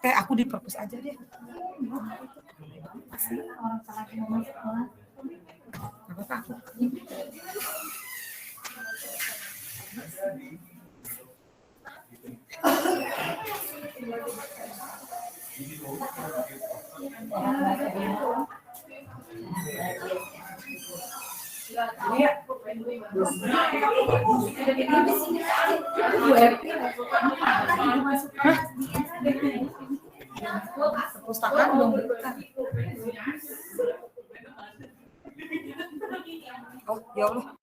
Kayak aku di perpus aja deh. Apa aku? Perpustakaan belum buka. Oh, ya Allah.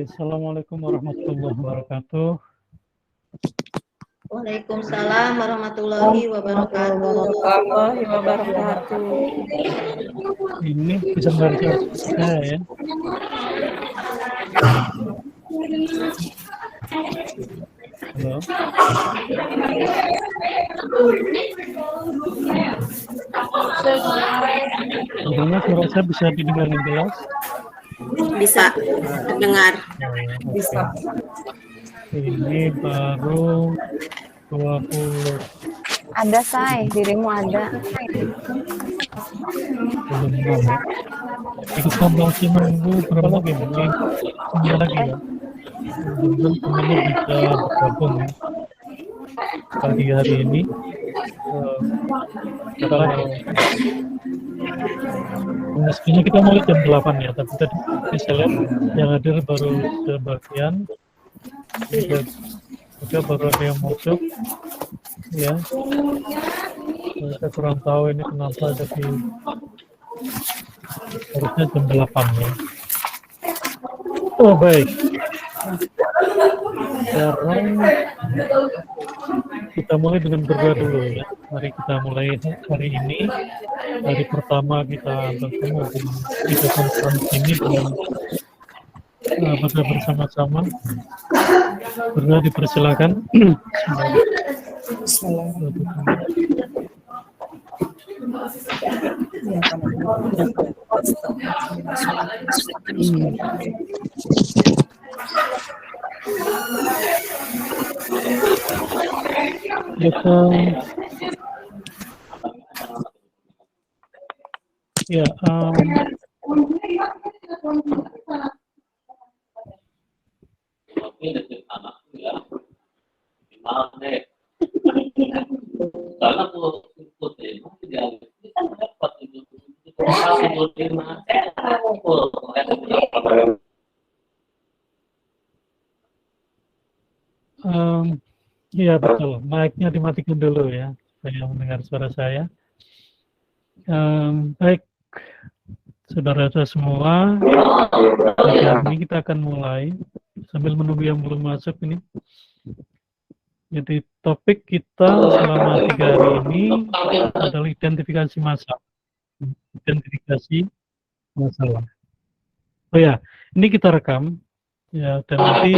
Assalamualaikum warahmatullahi wabarakatuh. Waalaikumsalam warahmatullahi wabarakatuh. Ini bisa membaca saya ya. Halo. Sebelumnya suara saya bisa didengar dengan jelas? Bisa dengar. Bisa. Ini baru 20. Ada, Say, dirimu ada. Belum. Kita masih menunggu berapa lagi? Mungkin 9 lagi ya. Belum teman-teman bisa bergabung ya. Pagi hari ini. Sebenarnya kita mulai jam 8 ya, tapi tadi saya lihat yang hadir baru sebagian. Juga baru ada yang masuk ya. Saya kurang tahu ini kenapa jadi harusnya jam 8 ya. Oh baik, sekarang kita mulai dengan berdoa dulu ya. Mari kita mulai hari ini, hari pertama kita bertemu di video conference ini dengan pada bersama-sama. Berdoa dipersilakan. Ya, Ya, iya betul. Mic-nya dimatikan dulu ya, supaya mendengar suara saya. Baik, saudara-saudara semua, hari ini kita akan mulai sambil menunggu yang belum masuk ini. Jadi topik kita selama 3 hari ini adalah identifikasi masalah. Identifikasi masalah. Oh ya, ini kita rekam ya, dan nanti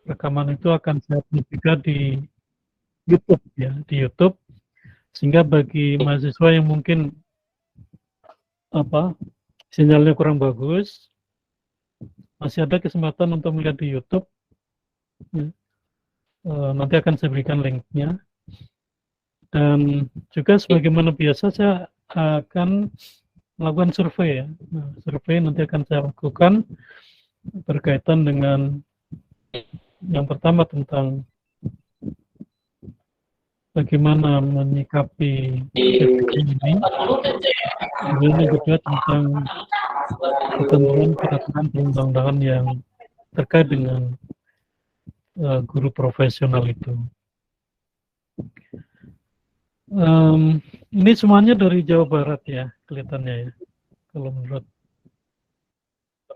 rekaman itu akan saya upload juga di YouTube ya, di YouTube, sehingga bagi mahasiswa yang mungkin sinyalnya kurang bagus, masih ada kesempatan untuk melihat di YouTube. Ya. Nanti akan saya berikan linknya, dan juga sebagaimana biasa saya akan melakukan survei ya. Nah, survei nanti akan saya lakukan berkaitan dengan yang pertama tentang bagaimana menyikapi ini, kemudian yang kedua tentang ketentuan peraturan perundang-undangan yang terkait dengan guru profesional itu. Ini semuanya dari Jawa Barat ya, kelihatannya ya, kalau menurut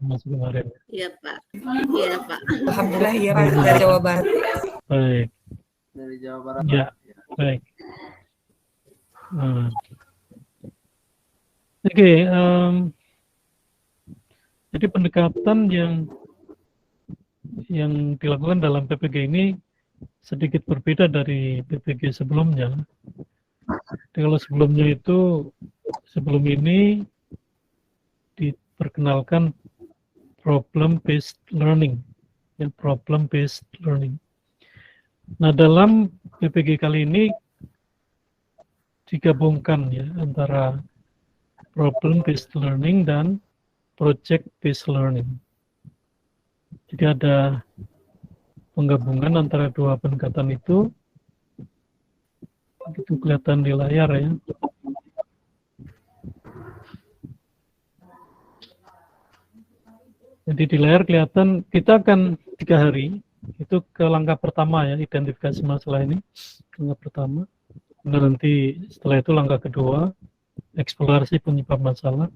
Mas kemarin. Iya Pak. Iya Pak. Alhamdulillah iya Pak, dari Jawa Barat. Baik. Dari Jawa Barat. Ya, baik. Oke, jadi pendekatan yang dilakukan dalam PPG ini sedikit berbeda dari PPG sebelumnya. Jadi kalau sebelumnya itu, sebelum ini diperkenalkan problem-based learning, ya, problem-based learning. Nah, dalam PPG kali ini digabungkan ya antara problem-based learning dan project-based learning. Jadi ada penggabungan antara dua pendekatan itu. Itu kelihatan di layar ya. Jadi di layar kelihatan kita akan 3 hari itu ke langkah pertama ya, identifikasi masalah ini, langkah pertama. Dan nanti setelah itu langkah kedua, eksplorasi penyebab masalah.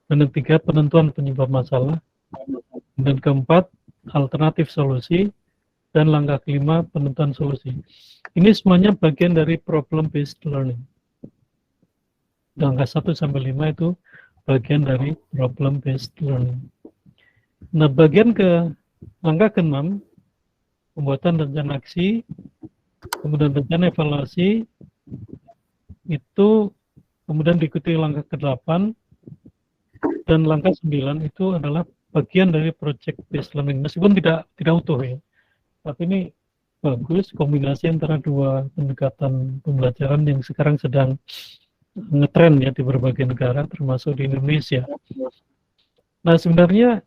Dan yang ketiga, penentuan penyebab masalah. Dan keempat, alternatif solusi. Dan langkah kelima, penentuan solusi. Ini semuanya bagian dari problem-based learning. Langkah 1 sampai 5 itu bagian dari problem-based learning. Nah, bagian ke langkah ke-6, pembuatan rencana aksi, kemudian rencana evaluasi, itu kemudian diikuti langkah ke-8, dan langkah 9 itu adalah bagian dari project-based learning. Meskipun tidak utuh ya, tapi ini bagus kombinasi antara dua pendekatan pembelajaran yang sekarang sedang ngetren ya di berbagai negara, termasuk di Indonesia. Nah, sebenarnya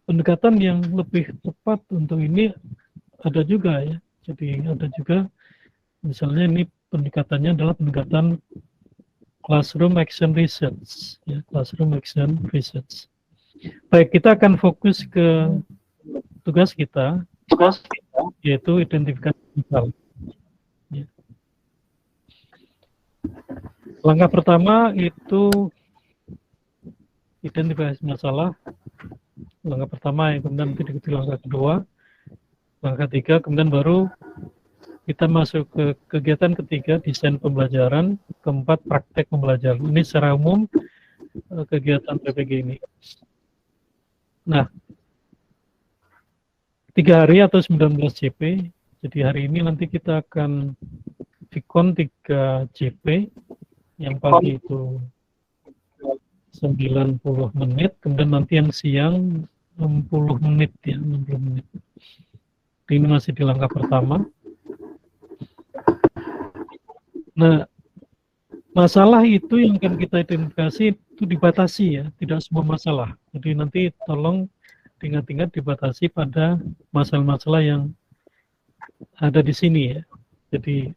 pendekatan yang lebih tepat untuk ini ada juga ya. Jadi ada juga, misalnya ini pendekatannya adalah pendekatan classroom action research, ya, classroom action research. Baik, kita akan fokus ke tugas kita, yaitu identifikasi masalah. Ya. Langkah pertama itu identifikasi masalah. Langkah pertama yang kemudian diikuti langkah kedua, langkah ketiga, kemudian baru kita masuk ke kegiatan ketiga, desain pembelajaran, keempat praktek pembelajaran. Ini secara umum kegiatan PPG ini. Nah, 3 hari atau 19 JP. Jadi hari ini nanti kita akan Vicon 3 JP, Yang pagi itu 90 menit, kemudian nanti yang siang 60 menit ya, 60 menit. Ini masih di langkah pertama. Nah, masalah itu yang akan kita identifikasi itu dibatasi ya, tidak semua masalah. Jadi nanti tolong ingat-ingat dibatasi pada masalah-masalah yang ada di sini ya. Jadi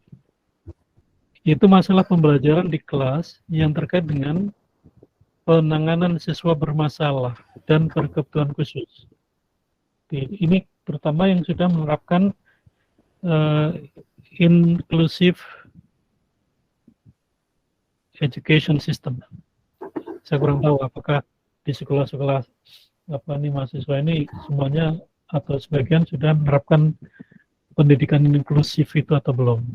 itu masalah pembelajaran di kelas yang terkait dengan penanganan siswa bermasalah dan berkebutuhan khusus. Ini terutama yang sudah menerapkan inclusive education system. Saya kurang tahu apakah di sekolah-sekolah mahasiswa ini semuanya atau sebagian sudah menerapkan pendidikan inklusif itu atau belum.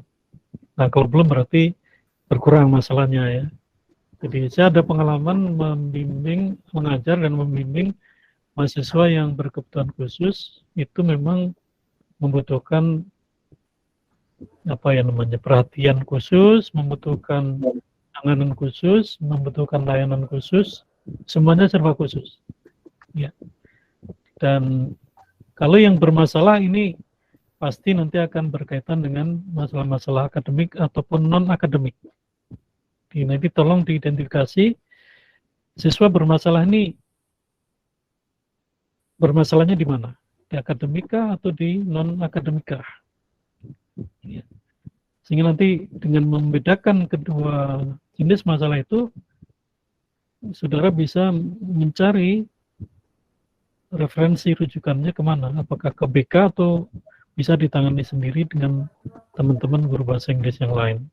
Nah, kalau belum berarti berkurang masalahnya ya. Jadi saya ada pengalaman membimbing, mengajar dan membimbing mahasiswa yang berkebutuhan khusus itu memang membutuhkan perhatian khusus, membutuhkan penanganan khusus, membutuhkan layanan khusus, semuanya serba khusus. Ya. Dan kalau yang bermasalah ini pasti nanti akan berkaitan dengan masalah-masalah akademik ataupun non-akademik. Nanti tolong diidentifikasi siswa bermasalah ini bermasalahnya di mana? Di akademika atau di non-akademika? Ya. Sehingga nanti dengan membedakan kedua jenis masalah itu, saudara bisa mencari referensi rujukannya kemana? Apakah ke BK atau bisa ditangani sendiri dengan teman-teman guru bahasa Inggris yang lain.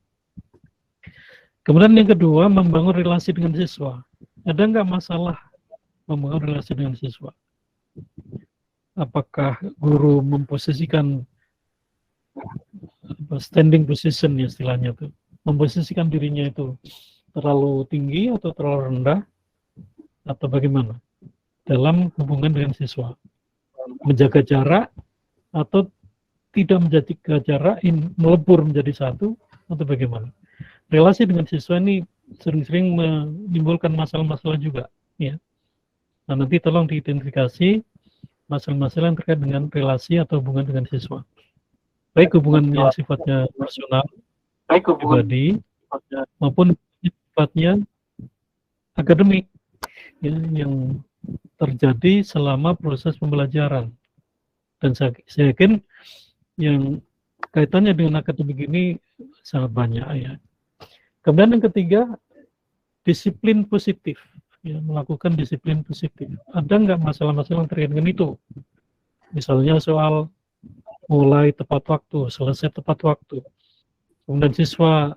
Kemudian yang kedua, membangun relasi dengan siswa. Ada nggak masalah membangun relasi dengan siswa? Apakah guru memposisikan standing position ya istilahnya itu, memposisikan dirinya itu terlalu tinggi atau terlalu rendah, atau bagaimana dalam hubungan dengan siswa? Menjaga jarak atau tidak menjaga jarak, melebur menjadi satu, atau bagaimana? Relasi dengan siswa ini sering-sering menimbulkan masalah-masalah juga, ya. Nah, nanti tolong diidentifikasi masalah-masalah yang terkait dengan relasi atau hubungan dengan siswa. Baik hubungan yang sifatnya personal, pribadi, maupun sifatnya akademik, ya, yang terjadi selama proses pembelajaran. Dan saya yakin yang kaitannya dengan akademik ini sangat banyak ya. Kemudian yang ketiga, disiplin positif, ya, melakukan disiplin positif. Ada nggak masalah-masalah yang terkait dengan itu? Misalnya soal mulai tepat waktu, selesai tepat waktu. Kemudian siswa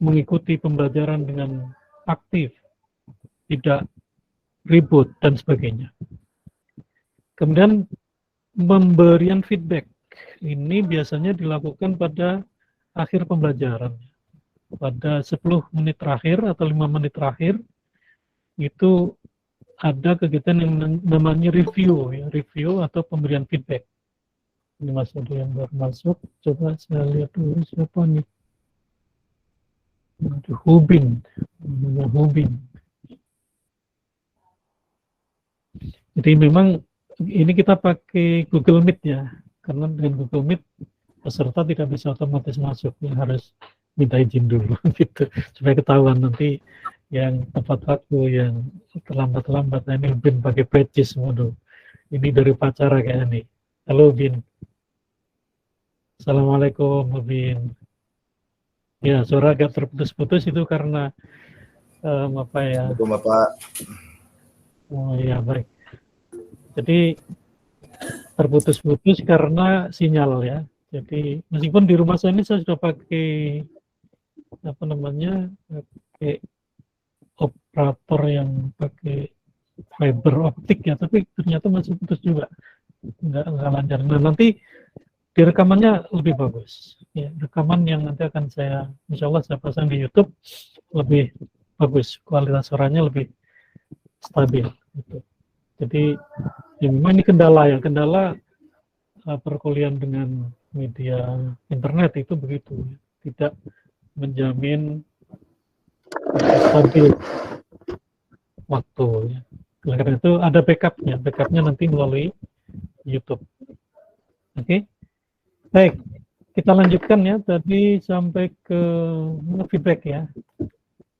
mengikuti pembelajaran dengan aktif, tidak ribut dan sebagainya. Kemudian pemberian feedback ini biasanya dilakukan pada akhir pembelajaran. Pada 10 menit terakhir atau 5 menit terakhir itu ada kegiatan yang namanya review, ya, review atau pemberian feedback. Ini masih ada yang baru masuk, coba saya lihat dulu siapa nih. Hubin. Jadi memang ini kita pakai Google Meet ya, karena dengan Google Meet peserta tidak bisa otomatis masuk, ya harus minta izin dulu gitu, supaya ketahuan nanti yang tepat waktu, yang terlambat-lambat. Nah, ini Bin pakai pages semua dulu. Ini dari pacara kayaknya nih. Halo Bin. Assalamualaikum Bin. Ya, suara agak terputus-putus itu karena apa ya? Assalamualaikum Bapak. Oh ya, baik. Jadi terputus-putus karena sinyal ya. Jadi meskipun di rumah saya ini saya sudah pakai pakai operator yang pakai fiber optik ya, tapi ternyata masih putus juga, nggak lancar. Nah, nanti di rekamannya lebih bagus ya, rekaman yang nanti akan saya insya Allah saya pasang di YouTube lebih bagus, kualitas suaranya lebih stabil gitu. Jadi ya memang ini kendala perkuliahan dengan media internet itu begitu, tidak menjamin stabil waktu ya. Oleh karena itu ada backupnya nanti melalui YouTube. Oke. Baik, kita lanjutkan ya, tadi sampai ke feedback ya.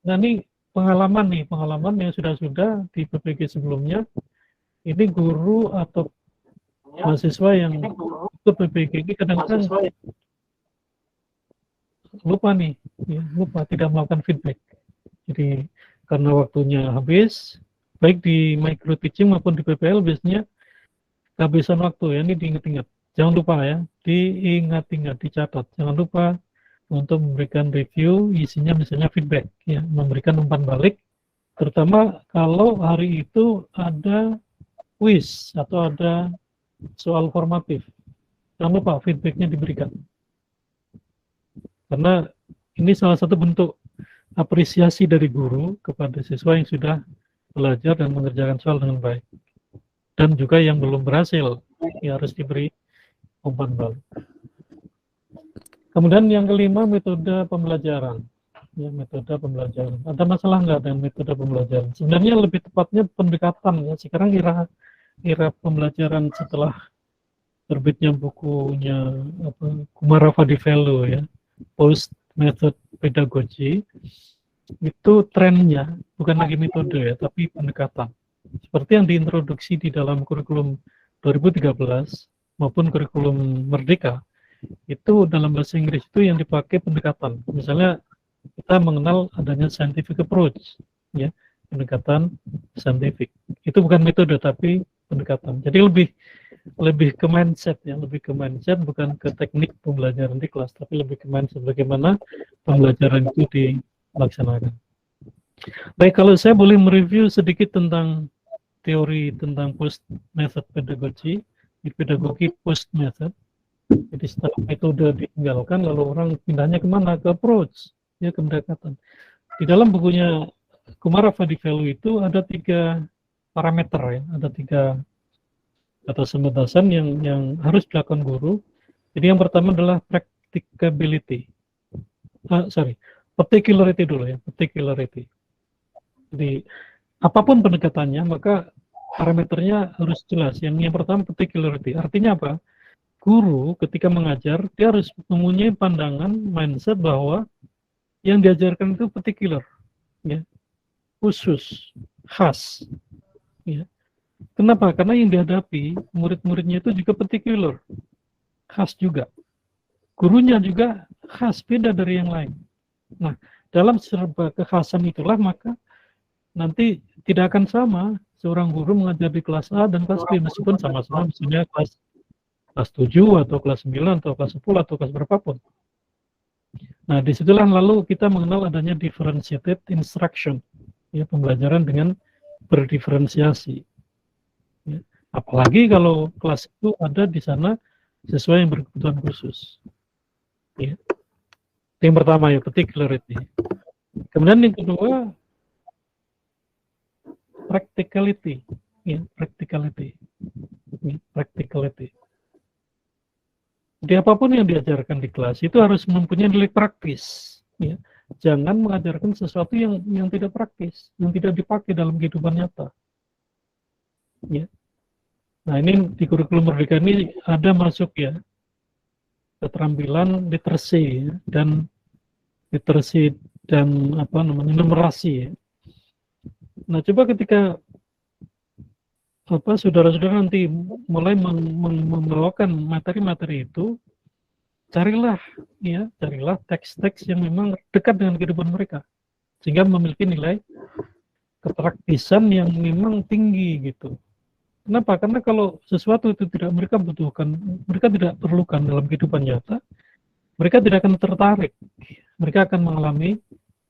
Nah ini pengalaman yang sudah di PPG sebelumnya. Ini guru atau mahasiswa yang ikut PPG ini kadang-kadang lupa tidak melakukan feedback. Jadi karena waktunya habis, baik di micro teaching maupun di PPL biasanya kehabisan waktu ya, ini diingat-ingat. Jangan lupa ya, diingat-ingat, dicatat. Jangan lupa untuk memberikan review, isinya misalnya feedback ya, memberikan umpan balik, terutama kalau hari itu ada quiz atau ada soal formatif. Jangan lupa feedbacknya diberikan. Karena ini salah satu bentuk apresiasi dari guru kepada siswa yang sudah belajar dan mengerjakan soal dengan baik. Dan juga yang belum berhasil, ya harus diberi umpan balik. Kemudian yang kelima, metode pembelajaran. Ya, metode pembelajaran. Ada masalah nggak dengan metode pembelajaran? Sebenarnya lebih tepatnya pendekatan ya. Sekarang era pembelajaran setelah terbitnya bukunya Kumara Vadivelu ya, Post Method Pedagogy, itu trennya bukan lagi metode ya, tapi pendekatan. Seperti yang diintroduksi di dalam kurikulum 2013 maupun kurikulum Merdeka, itu dalam bahasa Inggris itu yang dipakai pendekatan. Misalnya kita mengenal adanya scientific approach, ya, pendekatan saintifik. Itu bukan metode tapi pendekatan. Jadi lebih ke mindset ya, lebih ke mindset, bukan ke teknik pembelajaran di kelas, tapi lebih ke mindset bagaimana pembelajaran itu dilaksanakan. Baik, kalau saya boleh mereview sedikit tentang teori tentang post method pedagogy, di pedagogi post method. Jadi setelah metode ditinggalkan, lalu orang pindahnya kemana? Ke approach, ya, ke pendekatan. Di dalam bukunya Kumara Vadivelu itu ada 3 parameter ya, ada 3 batasan-batasan yang harus dilakukan guru. Jadi yang pertama adalah practicability. Particularity dulu ya, particularity. Jadi apapun pendekatannya, maka parameternya harus jelas. Yang pertama particularity. Artinya apa? Guru ketika mengajar, dia harus mempunyai pandangan, mindset bahwa yang diajarkan itu particular, ya, khusus, khas. Ya. Kenapa? Karena yang dihadapi murid-muridnya itu juga particular, khas juga. Gurunya juga khas, beda dari yang lain. Nah, dalam serba kekhasan itulah maka nanti tidak akan sama seorang guru mengajar di kelas A dan kelas B, meskipun sama-sama misalnya kelas 7 atau kelas 9 atau kelas 10 atau kelas berapapun. Nah, disitulah lalu kita mengenal adanya differentiated instruction, ya, pembelajaran dengan berdiferensiasi. Ya. Apalagi kalau kelas itu ada di sana sesuai yang berkebutuhan khusus. Ya. Yang pertama ya, particularity. Kemudian yang kedua, practicality. Ya, practicality. Ya, practicality. Jadi apapun yang diajarkan di kelas itu harus mempunyai nilai praktis. Ya. Jangan mengajarkan sesuatu yang tidak praktis, yang tidak dipakai dalam kehidupan nyata. Ya. Nah, ini di kurikulum Merdeka ini ada masuk ya keterampilan literasi ya, dan numerasi ya. Nah, coba ketika saudara-saudara nanti mulai membawakan materi-materi itu, carilah teks-teks yang memang dekat dengan kehidupan mereka, sehingga memiliki nilai kepraktisan yang memang tinggi gitu. Kenapa? Karena kalau sesuatu itu tidak mereka butuhkan, mereka tidak perlukan dalam kehidupan nyata, mereka tidak akan tertarik. Mereka akan mengalami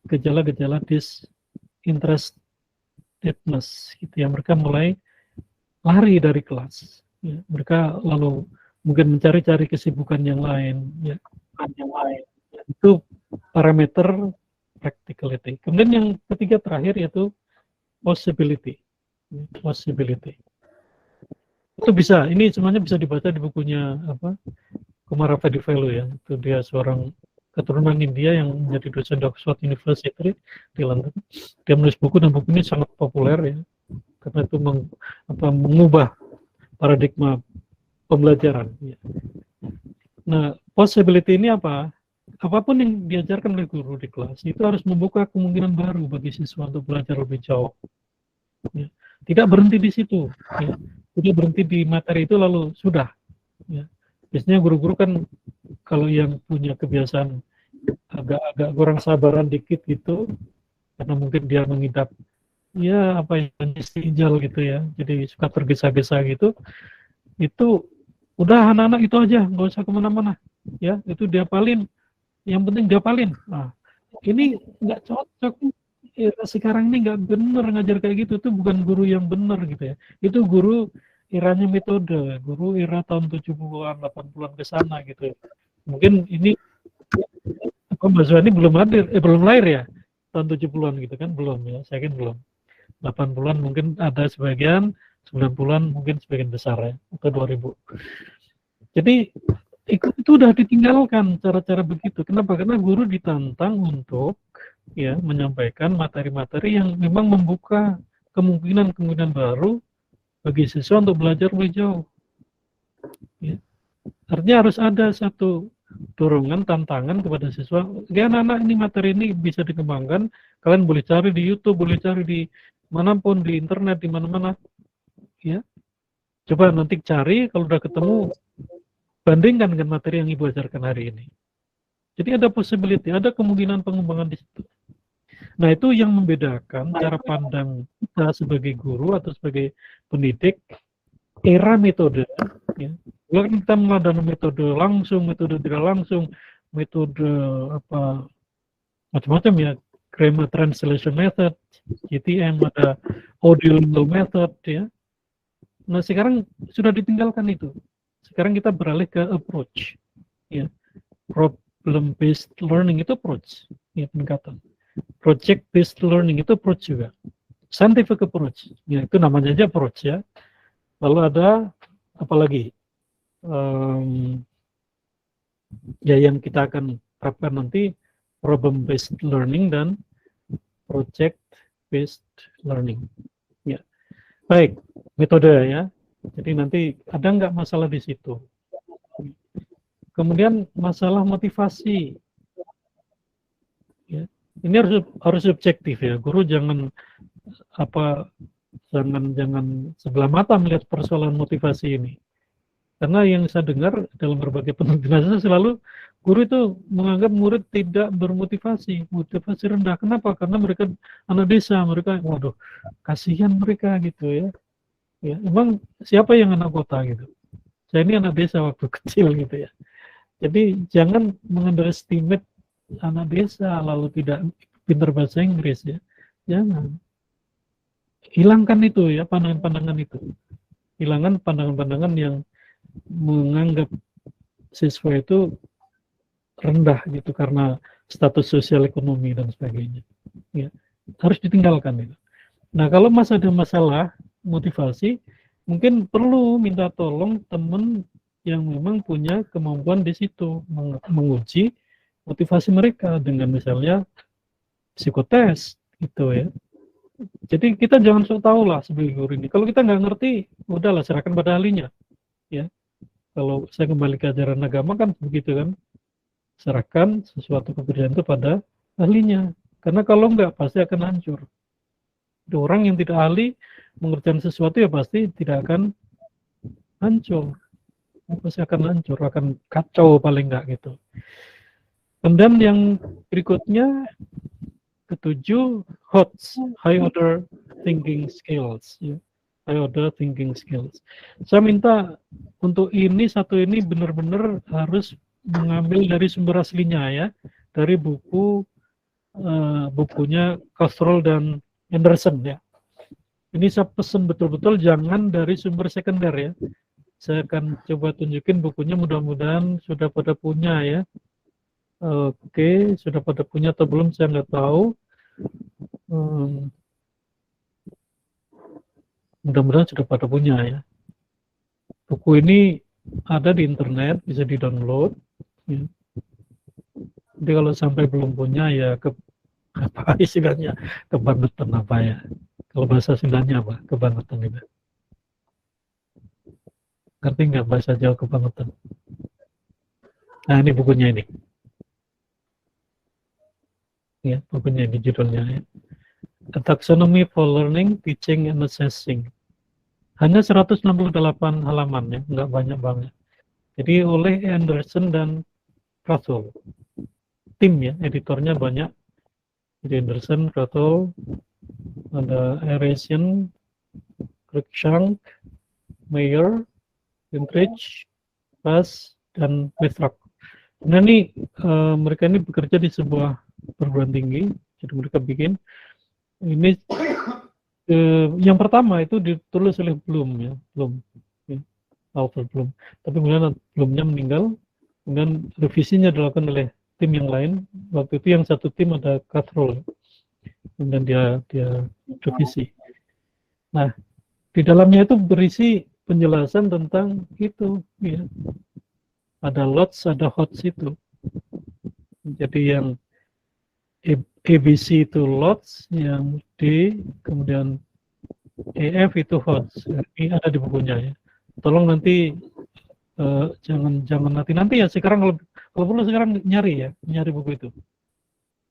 gejala-gejala disinterestedness gitu ya. Mereka mulai lari dari kelas. Ya. Mereka lalu mungkin mencari-cari kesibukan yang lain. Ya. Itu parameter practicality. Kemudian yang ketiga terakhir yaitu possibility. Possibility. Itu bisa, ini semuanya bisa dibaca di bukunya Kumara Vadivelu ya. Itu dia seorang keturunan India yang menjadi dosen di Oxford University di London. Dia menulis buku dan buku ini sangat populer ya, karena itu mengubah paradigma pembelajaran. Ya. Nah, possibility ini apa? Apapun yang diajarkan oleh guru di kelas itu harus membuka kemungkinan baru bagi siswa untuk belajar lebih jauh. Ya. Tidak berhenti di situ. Ya. Tidak berhenti di materi itu lalu sudah. Ya. Biasanya guru-guru kan kalau yang punya kebiasaan agak kurang sabaran dikit gitu, karena mungkin dia mengidap ya apa yang istijal gitu ya, jadi suka tergesa-gesa gitu, itu udah anak-anak itu aja, nggak usah kemana-mana ya, itu diapalin, yang penting diapalin. Nah, ini nggak cocok. Era sekarang ini nggak bener ngajar kayak gitu, itu bukan guru yang bener gitu ya, itu guru eranya metode, guru era tahun 70-an, 80-an ke sana gitu. Mungkin ini Mbak Zuhani belum lahir ya tahun 70-an gitu kan, belum ya, saya yakin belum. 80-an mungkin ada sebagian, 90-an mungkin sebagian besar ya, atau 2000. Jadi itu udah ditinggalkan cara-cara begitu. Kenapa? Karena guru ditantang untuk ya menyampaikan materi-materi yang memang membuka kemungkinan-kemungkinan baru bagi siswa untuk belajar lebih jauh. Ya. Artinya harus ada satu dorongan, tantangan kepada siswa. Ya anak-anak, ini materi ini bisa dikembangkan. Kalian boleh cari di YouTube, boleh cari di manapun, di internet, di mana-mana. Ya, coba nanti cari, kalau udah ketemu, bandingkan dengan materi yang Ibu ajarkan hari ini. Jadi ada possibility, ada kemungkinan pengembangan di situ. Nah, itu yang membedakan cara pandang kita sebagai guru atau sebagai pendidik era metode. Ya. Kalau kita mengadakan metode langsung, metode tidak langsung, metode apa macam-macam ya, grammar translation method, GTM, ada audio lingual method ya. Nah, sekarang sudah ditinggalkan itu. Sekarang kita beralih ke approach, ya, problem based learning itu approach, ya, pendekatan. Project based learning itu approach juga. Scientific approach, ya, itu namanya aja approach ya. Lalu ada apa lagi? Ya yang kita akan terapkan nanti problem based learning dan project based learning. Ya, baik, metode ya. Jadi nanti ada nggak masalah di situ. Kemudian masalah motivasi. Ya, ini harus subjektif ya. Guru jangan jangan sebelah mata melihat persoalan motivasi ini. Karena yang saya dengar dalam berbagai penelitian saya selalu guru itu menganggap murid tidak bermotivasi, motivasi rendah. Kenapa? Karena mereka anak desa, mereka waduh kasihan mereka gitu ya. Ya, emang siapa yang anak kota gitu? Saya ini anak desa waktu kecil gitu ya. Jadi jangan mengunderestimate anak desa lalu tidak pintar bahasa Inggris ya. Jangan. Hilangkan itu ya, pandangan-pandangan itu. Hilangkan pandangan-pandangan yang menganggap siswa itu rendah gitu karena status sosial ekonomi dan sebagainya. Ya, harus ditinggalkan itu. Nah, kalau masih ada masalah motivasi, mungkin perlu minta tolong teman yang memang punya kemampuan di situ menguji motivasi mereka dengan misalnya psikotes gitu ya. Jadi kita jangan sok tahu lah sebagai guru ini. Kalau kita nggak ngerti, udahlah serahkan pada ahlinya. Ya, kalau saya kembali ke ajaran agama kan begitu kan, serahkan sesuatu kepercayaan itu pada ahlinya. Karena kalau nggak pasti akan hancur. Ada orang yang tidak ahli mengerjakan sesuatu ya pasti tidak akan hancur. Pasti akan hancur, akan kacau paling nggak gitu. Kemudian yang berikutnya ketujuh, HOTS, High Order Thinking Skills. Ya. High Order Thinking Skills. Saya minta untuk satu ini benar-benar harus mengambil dari sumber aslinya ya, dari bukunya Castrol dan Anderson ya. Ini saya pesan betul-betul jangan dari sumber sekunder ya. Saya akan coba tunjukin bukunya, mudah-mudahan sudah pada punya ya. Oke, sudah pada punya atau belum saya nggak tahu. Mudah-mudahan sudah pada punya ya. Buku ini ada di internet, bisa di-download. Ya. Jadi kalau sampai belum punya ya apa istilahnya, kebangetan apa ya? Kalau bahasa Sundanya apa? Kebangetan itu. Ngerti nggak bahasa Jawa kebangetan? Nah ini bukunya ini. Ya, bukunya ini judulnya ya. A Taxonomy for Learning, Teaching, and Assessing. Hanya 168 halaman ya, nggak banyak banget. Jadi oleh Anderson dan Krathwohl. Tim ya, editornya banyak. Jadi Anderson, Krathwohl, ada Aresian, Cruikshank, Mayer, Gingrich, Bass, dan Withrock. Nah ini mereka ini bekerja di sebuah perguruan tinggi, jadi mereka bikin ini yang pertama itu ditulis oleh Bloom ya, author Bloom. Tapi kemudian Bloomnya meninggal, kemudian revisinya dilakukan oleh tim yang lain. Waktu itu yang satu tim ada Krathwohl, kemudian dia revisi. Nah di dalamnya itu berisi penjelasan tentang itu ya. Ada lots, ada hots itu. Jadi yang ABC itu lots, yang D kemudian EF itu hots. Ini ada di bukunya ya. Tolong nanti jangan nanti ya, sekarang kalau perlu sekarang nyari buku itu.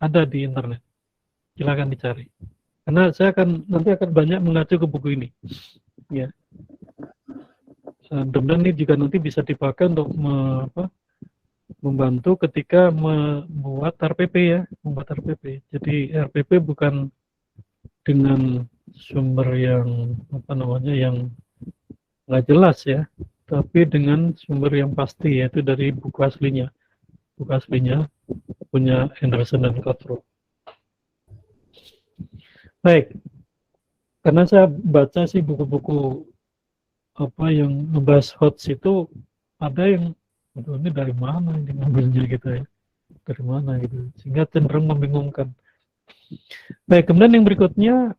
Ada di internet. Silakan dicari. Karena saya nanti akan banyak mengacu ke buku ini. Ya. Dan ini juga nanti bisa dipakai untuk membantu ketika membuat RPP ya, membuat RPP. Jadi RPP bukan dengan sumber yang yang nggak jelas ya, tapi dengan sumber yang pasti, yaitu dari buku aslinya punya Anderson dan Krathwohl. Baik, karena saya baca sih buku-buku yang membahas HOTS itu, ada yang ini dari mana ini ngambilnya gitu ya, dari mana gitu, sehingga cenderung membingungkan. Baik, kemudian yang berikutnya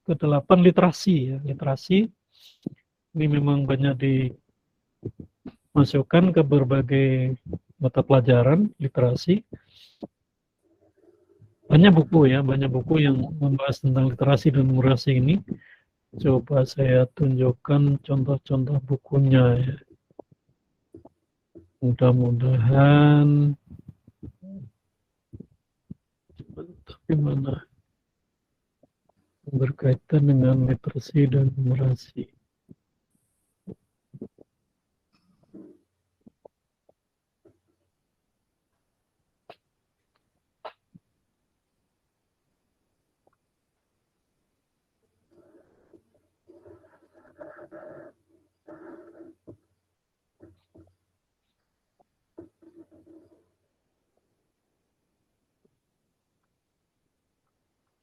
ke-8 literasi ya. Literasi ini memang banyak dimasukkan ke berbagai mata pelajaran literasi. Banyak buku yang membahas tentang literasi dan numerasi ini. Coba saya tunjukkan contoh-contoh bukunya ya. Mudah-mudahan tapi mana berkaitan dengan literasi dan numerasi.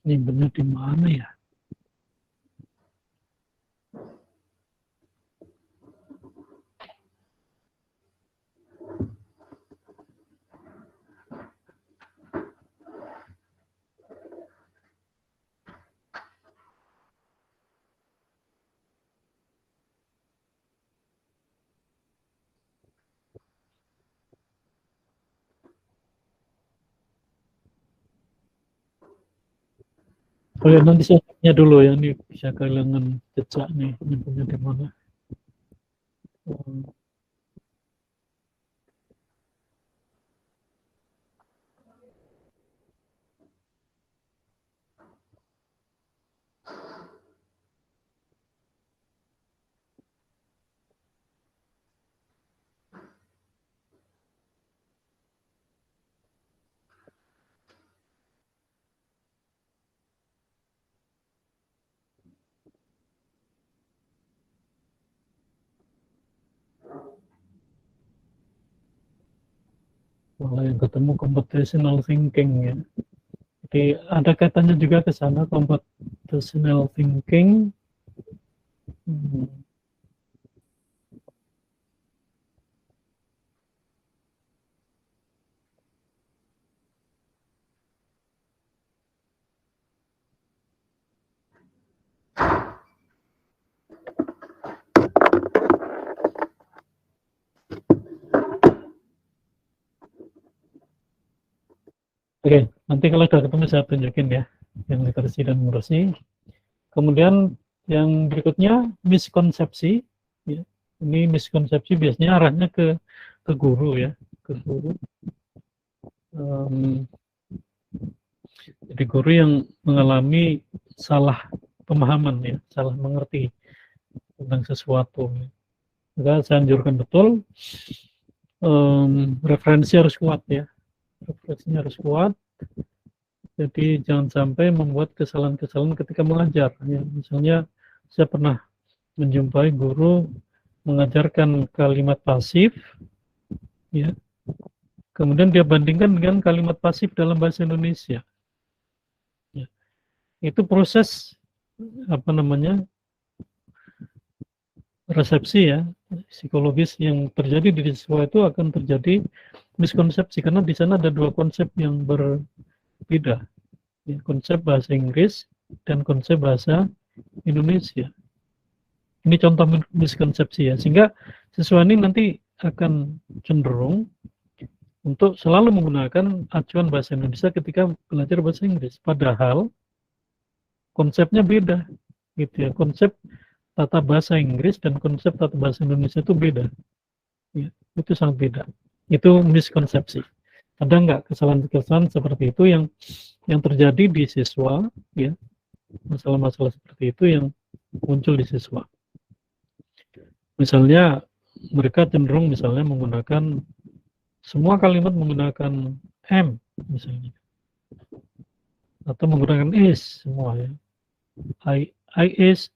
Ini benar di mana ya? Oh ya, nanti saya tanya dulu ya, ini bisa kehilangan jejak nih, nyebutnya di mana. Kalau yang ketemu computational thinking ya. Jadi ada kaitannya juga ke sana, computational thinking. Oke, nanti kalau sudah ketemu saya tunjukin ya yang literasi dan numeracy. Kemudian yang berikutnya miskonsepsi. Ya. Ini miskonsepsi biasanya arahnya ke guru ya, ke guru. Jadi guru yang mengalami salah pemahaman ya, salah mengerti tentang sesuatu. Maka saya anjurkan betul referensi harus kuat ya, referensinya harus kuat. Jadi jangan sampai membuat kesalahan-kesalahan ketika mengajar. Ya. Misalnya saya pernah menjumpai guru mengajarkan kalimat pasif, ya. Kemudian dia bandingkan dengan kalimat pasif dalam bahasa Indonesia. Ya. Itu proses apa namanya resepsi ya, psikologis yang terjadi di siswa itu akan terjadi miskonsepsi karena di sana ada dua konsep yang berbeda, ya, konsep bahasa Inggris dan konsep bahasa Indonesia. Ini contoh miskonsepsi ya, sehingga siswa ini nanti akan cenderung untuk selalu menggunakan acuan bahasa Indonesia ketika belajar bahasa Inggris, padahal konsepnya beda, gitu ya. Konsep tata bahasa Inggris dan konsep tata bahasa Indonesia itu beda, ya, itu sangat beda. Itu miskonsepsi. Ada nggak kesalahan-kesalahan seperti itu yang terjadi di siswa, ya, masalah-masalah seperti itu yang muncul di siswa. Misalnya mereka cenderung misalnya menggunakan semua kalimat menggunakan am misalnya, atau menggunakan is semua ya, I is,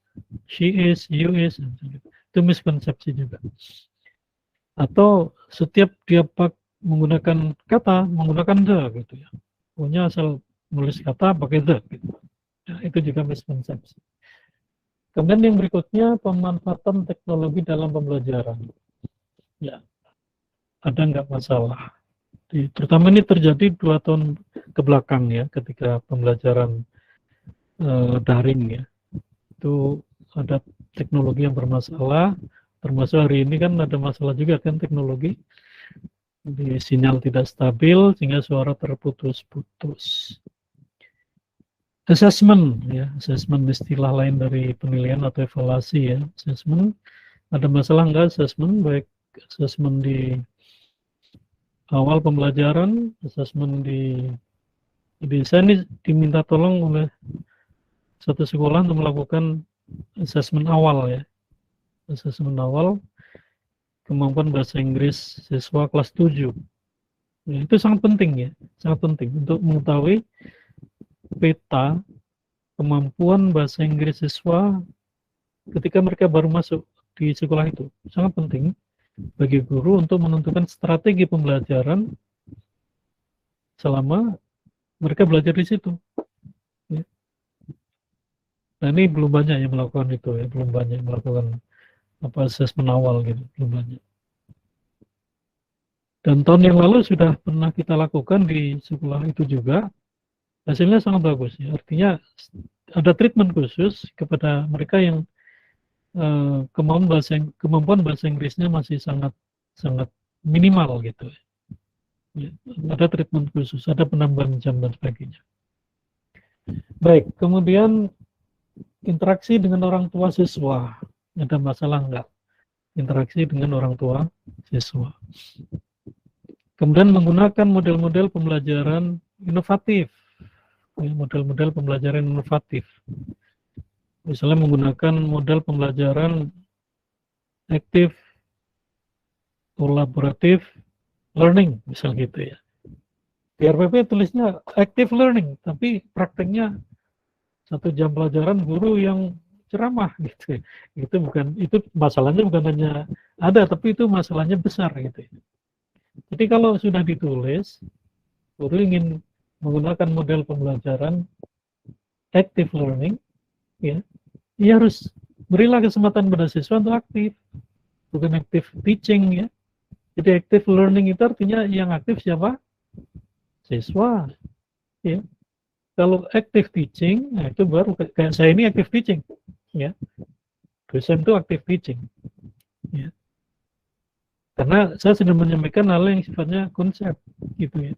she is, you is, itu miskonsepsi juga. Atau setiap dia menggunakan kata menggunakan the gitu ya, pokoknya asal nulis kata pakai the gitu. Nah, itu juga miskonsepsi. Kemudian yang berikutnya pemanfaatan teknologi dalam pembelajaran. Ya, ada nggak masalah? Terutama ini terjadi 2 tahun ke belakang ya, ketika pembelajaran daring ya. Itu ada teknologi yang bermasalah, termasuk hari ini kan ada masalah juga kan teknologi. Di sinyal tidak stabil sehingga suara terputus-putus. Assessment ya, assessment istilah lain dari penilaian atau evaluasi ya. Assessment, ada masalah enggak assessment, baik assessment di awal pembelajaran, assessment di saya ini diminta tolong oleh satu sekolah untuk melakukan assessment awal ya. Assessment awal kemampuan bahasa Inggris siswa kelas 7. Ya, itu sangat penting ya, sangat penting untuk mengetahui peta kemampuan bahasa Inggris siswa ketika mereka baru masuk di sekolah itu. Sangat penting bagi guru untuk menentukan strategi pembelajaran selama mereka belajar di situ. Ya. Nah ini belum banyak yang melakukan itu ya, belum banyak yang melakukan asesmen awal gitu, belum banyak. Dan tahun yang lalu sudah pernah kita lakukan di sekolah itu juga. Hasilnya sangat bagus ya. Artinya ada treatment khusus kepada mereka yang kemampuan bahasa Inggrisnya masih sangat minimal gitu. Ya, ada treatment khusus, ada penambahan jam dan sebagainya. Baik, kemudian interaksi dengan orang tua siswa. Ada masalah enggak? Interaksi dengan orang tua siswa. Kemudian menggunakan model-model pembelajaran inovatif. Model-model pembelajaran inovatif. Misalnya menggunakan model pembelajaran aktif, kolaboratif, learning, misal gitu ya. Di RPP tulisnya active learning, tapi prakteknya 1 jam pelajaran guru yang ceramah gitu. Itu masalahnya bukan hanya ada, tapi itu masalahnya besar gitu. Jadi kalau sudah ditulis, guru ingin menggunakan model pembelajaran active learning, ya, ia harus berilah kesempatan pada siswa untuk aktif, bukan active teaching ya. Jadi active learning itu artinya yang aktif siapa? Siswa. Ya. Kalau active teaching, nah itu baru kayak saya ini active teaching, ya. Dosen itu active teaching, ya. Karena saya sudah menyampaikan hal yang sifatnya konsep, gitu ya.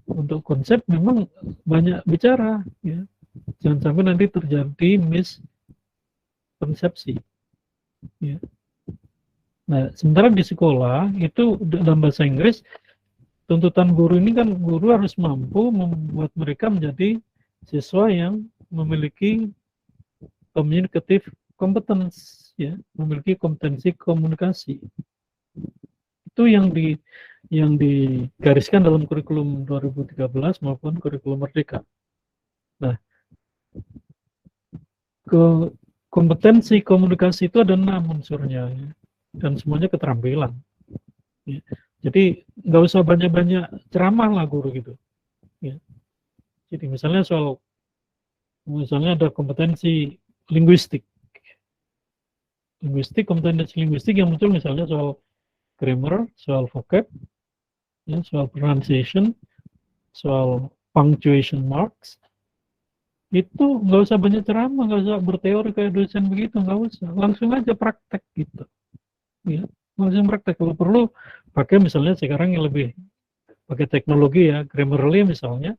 untuk konsep memang banyak bicara, ya. Jangan sampai nanti terjadi miskonsepsi, ya. Nah, sementara di sekolah itu dalam bahasa Inggris, tuntutan guru ini kan guru harus mampu membuat mereka menjadi siswa yang memiliki communicative competence, ya, memiliki kompetensi komunikasi. Itu yang digariskan dalam kurikulum 2013 maupun kurikulum Merdeka. Nah, kompetensi komunikasi itu ada 6 unsurnya, ya, dan semuanya keterampilan, ya. Jadi nggak usah banyak-banyak ceramah lah guru gitu, ya. Jadi misalnya ada kompetensi linguistik, kompetensi linguistik yang muncul misalnya soal grammar, soal vocab, ya, soal pronunciation, soal punctuation marks. Itu nggak usah banyak ceramah, nggak usah berteori kayak dosen begitu, nggak usah, langsung aja praktek gitu, ya, langsung praktek. Kalau perlu pakai misalnya sekarang yang lebih pakai teknologi, ya, Grammarly misalnya,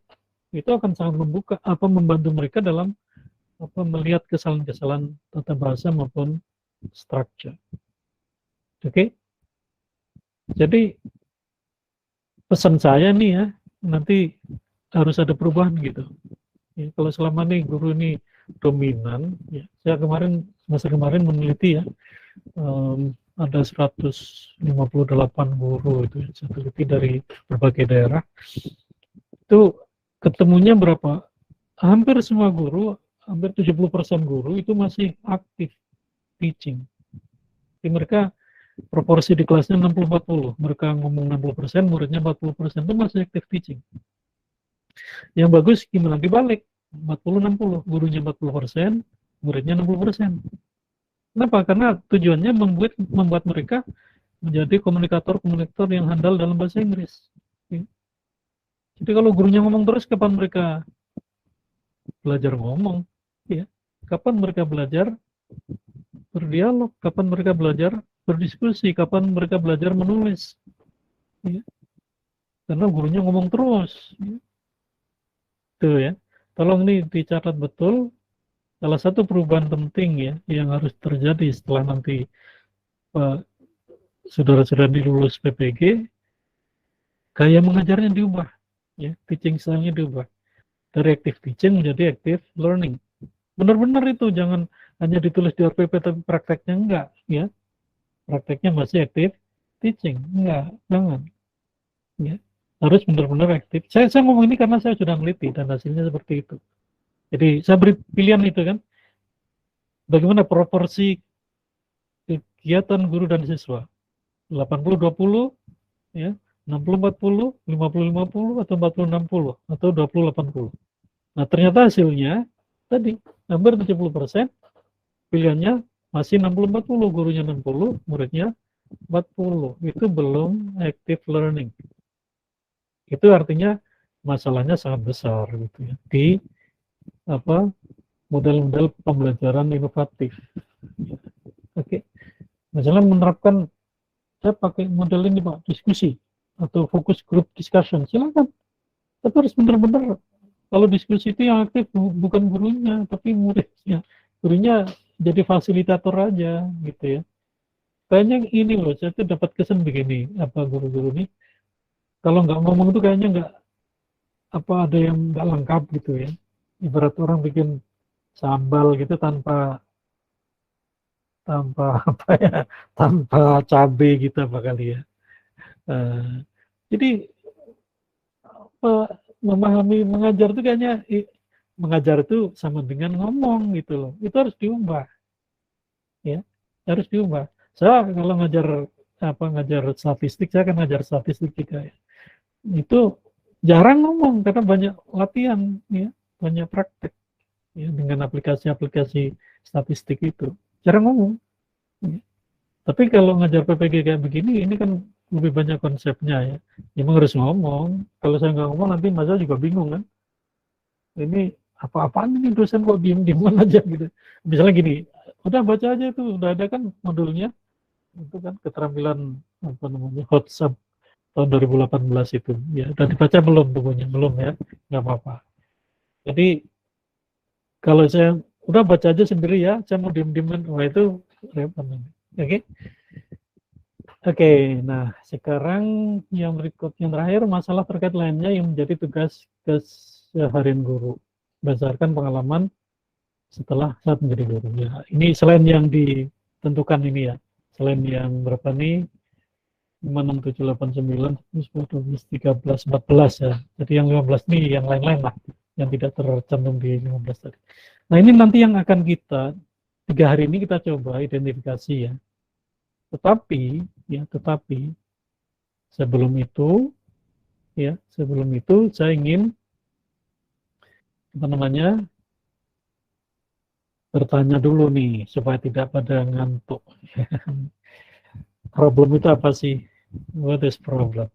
itu akan sangat membantu mereka dalam melihat kesalahan-kesalahan tata bahasa maupun structure. Oke? Jadi pesan saya nih, ya, nanti harus ada perubahan gitu. Ya, kalau selama ini guru ini dominan, ya, saya semester kemarin meneliti, ya, ada 158 guru itu, saya teliti dari berbagai daerah. Itu ketemunya berapa? Hampir semua guru, hampir 70% guru itu masih aktif teaching. Jadi mereka proporsi di kelasnya 60-40, mereka ngomong 60%, muridnya 40%, itu masih aktif teaching. Yang bagus gimana? Dibalik, 40-60, gurunya 40%, muridnya 60%. Kenapa? Karena tujuannya membuat mereka menjadi komunikator yang handal dalam bahasa Inggris. Ya. Jadi kalau gurunya ngomong terus, kapan mereka belajar ngomong? Ya. Kapan mereka belajar berdialog? Kapan mereka belajar berdiskusi? Kapan mereka belajar menulis? Ya. Karena gurunya ngomong terus. Ya. Tuh, ya. Tolong ini dicatat betul. Salah satu perubahan penting, ya, yang harus terjadi setelah nanti saudara-saudara lulus PPG, gaya mengajarnya diubah, ya, teaching style-nya diubah dari active teaching menjadi active learning. Benar-benar itu, jangan hanya ditulis di RPP tapi prakteknya enggak, ya. Prakteknya masih active teaching, enggak, jangan, ya. Harus benar-benar aktif. Saya ngomong ini karena saya sudah meneliti dan hasilnya seperti itu. Jadi saya beri pilihan itu kan, bagaimana proporsi kegiatan guru dan siswa, 80-20, ya, 60-40, 50-50, atau 40-60, atau 20-80. Nah, ternyata hasilnya tadi hampir 70% pilihannya masih 60-40, gurunya 60, muridnya 40. Itu belum active learning. Itu artinya masalahnya sangat besar gitu, ya, di model-model pembelajaran inovatif. Oke. Misalnya menerapkan, saya pakai model ini Pak, diskusi atau fokus group discussion, silakan. Tapi harus benar-benar, kalau diskusi itu yang aktif bukan gurunya, tapi muridnya. Gurunya jadi fasilitator aja gitu, ya. Kayaknya ini loh, saya tuh dapat kesan begini, guru-guru ini kalau nggak ngomong tuh kayaknya nggak, ada yang nggak lengkap gitu, ya. Ibarat orang bikin sambal gitu tanpa tanpa cabai gitu kali, ya. Jadi memahami mengajar itu kayaknya mengajar itu sama dengan ngomong gitu loh. Itu harus diubah, ya, harus diubah. Saya kalau ngajar statistik, saya kan ngajar statistik juga, ya. Itu jarang ngomong karena banyak latihan, ya, banyak praktek, ya, dengan aplikasi-aplikasi statistik itu jarang ngomong, ya. Tapi kalau ngajar PPG kayak begini, ini kan lebih banyak konsepnya, ya. Memang harus ngomong. Kalau saya nggak ngomong nanti masa juga bingung kan. Ini apa-apaan ini dosen kok diem-dieman aja gitu. Misalnya gini, udah baca aja itu, udah ada kan modulnya. Itu kan keterampilan hot tahun 2018 itu. Ya, udah dibaca belum bukunya? Belum ya? Nggak apa-apa. Jadi kalau saya udah baca aja sendiri ya, saya mau diem-dieman, wah itu repot. Oke? Oke, nah sekarang yang berikut, yang terakhir, masalah terkait lainnya yang menjadi tugas keseharian guru berdasarkan pengalaman setelah saat menjadi guru. Ya, ini selain yang ditentukan ini ya, selain yang berapa nih, 5, 6, 7, 8, 9, 10, 12, 13, 14 ya. Jadi yang 15 nih yang lain-lain lah, yang tidak tercantum di 15 tadi. Nah ini nanti yang akan kita 3 hari ini kita coba identifikasi ya. Tetapi sebelum itu saya ingin bertanya dulu nih supaya tidak pada ngantuk. Problem itu apa sih? What is problem?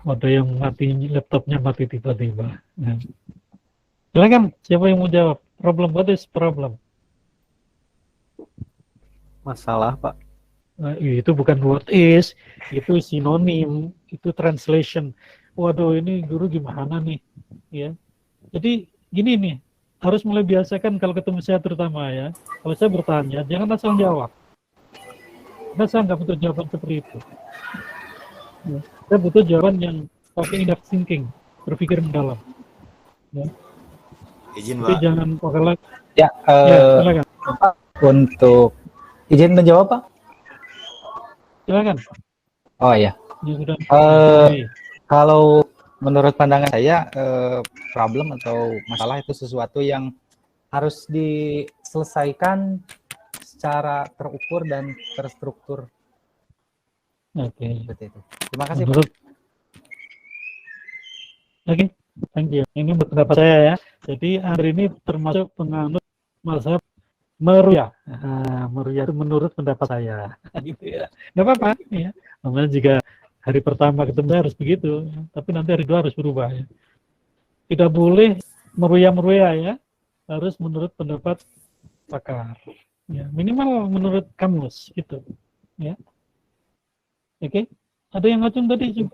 Ada yang mati, laptopnya mati tiba-tiba. Nah. Silakan, siapa yang mau jawab? What is problem? Masalah, Pak. Nah, itu bukan what is, itu sinonim, itu translation. Waduh, ini guru gimana nih? Ya. Jadi gini nih, harus mulai biasakan kalau ketemu saya terutama ya. Kalau saya bertanya, jangan asal jawab. Karena saya nggak butuh jawaban seperti itu. Ya. Saya butuh jawaban yang pakai enough thinking, berpikir mendalam. Ya. Izin, Tapi Pak. jangan pakai lagi. Ya, Silakan. untuk izin menjawab, Pak. Silakan. Oh iya. Ya, sudah. Kalau menurut pandangan saya, problem atau masalah itu sesuatu yang harus diselesaikan secara terukur dan terstruktur. Oke. Seperti itu. Terima kasih, Pak. Oke, thank you. Ini pendapat saya ya. Jadi Andri ini termasuk penganut mazhab Meruya. Meruya itu menurut pendapat saya. Gitu ya. Nggak apa-apa. Ya. Namanya jika hari pertama ketemu saya harus begitu. Ya. Tapi nanti hari kedua harus berubah ya. Tidak boleh meruya-meruya ya. Harus menurut pendapat pakar. Ya, minimal menurut kamus gitu. Ya. Oke. Ada yang ngacung tadi?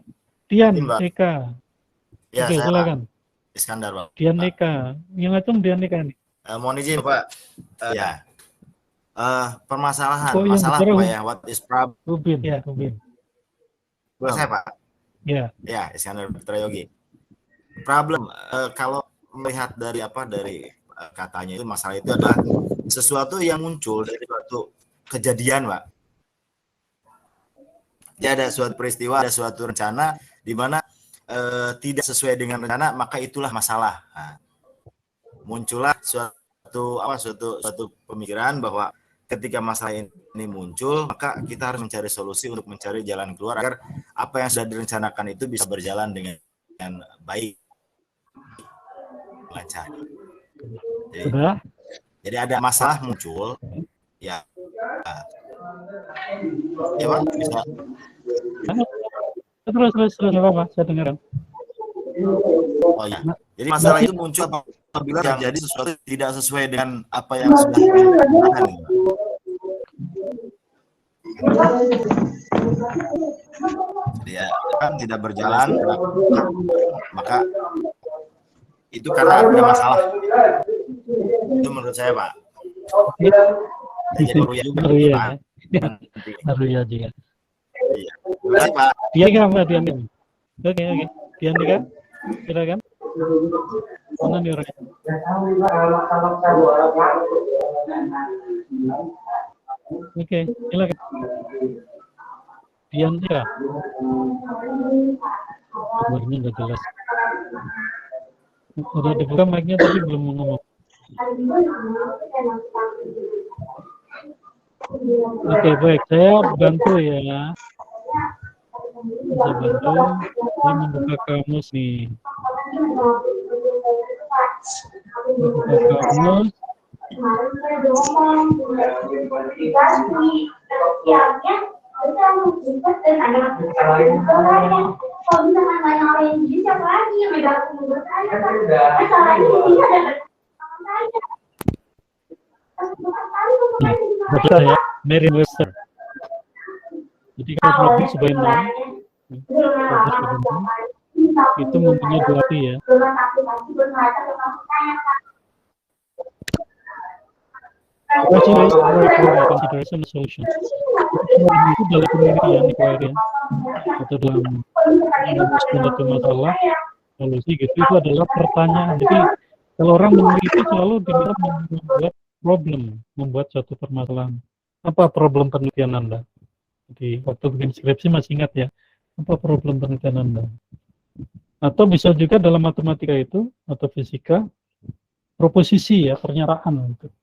Dian, Eka. Ya, Oke, saya silakan. Pak Iskandar, Pak. Dian Eka. Yang ngacung Dian Eka nih. Mohon izin, Pak. Ya. Permasalahan, Oh, yang masalah bicara Pak ya. What is problem? Rubin, ya, Rubin. Buat saya, Pak. Ya. Ya, Iskandar Putra Yogi. Problem, kalau melihat dari katanya itu, masalah itu adalah sesuatu yang muncul dari suatu kejadian, Pak. Ya, ada suatu peristiwa, ada suatu rencana di mana tidak sesuai dengan rencana, maka itulah masalah. Nah, muncullah suatu pemikiran bahwa ketika masalah ini muncul, maka kita harus mencari solusi untuk mencari jalan keluar agar apa yang sudah direncanakan itu bisa berjalan dengan baik, lancar. Jadi ada masalah muncul, ya. Ya, Pak, bisa. Terus apa? Saya dengar. Oh ya. Jadi masalah itu muncul apabila terjadi sesuatu tidak sesuai dengan apa yang sudah direncanakan. Jadi ya, kan tidak berjalan, maka itu karena ada masalah. Itu menurut saya, Pak. Jadi meruya juga. Meruya juga. Iya. Terima kasih, Pak. Dian. Oke. Dian Eka, silakan. Mana nih orangnya? Oke, silakan. Dian Eka. Kabarnya nggak jelas. Udah dibuka mic-nya tapi belum ngomong. Oke, baik. Saya bantu ya. Saya bantu. Saya membuka kamus nih. Membuka kamus. Betul ya, Merriam-Webster. Jadi kalau lebih sebagai 6, 12 itu mempunyai 2 T ya. Consideration solution. Itu dalam penelitian inquiry ya, atau dalam suatu masalah solusi gitu, itu adalah pertanyaan. Jadi kalau orang meneliti selalu diminta membuat suatu permasalahan. Apa problem penelitian Anda? Jadi waktu bikin skripsi masih ingat ya, apa problem penelitian Anda? Atau bisa juga dalam matematika itu atau fisika, proposisi ya, pernyataan gitu,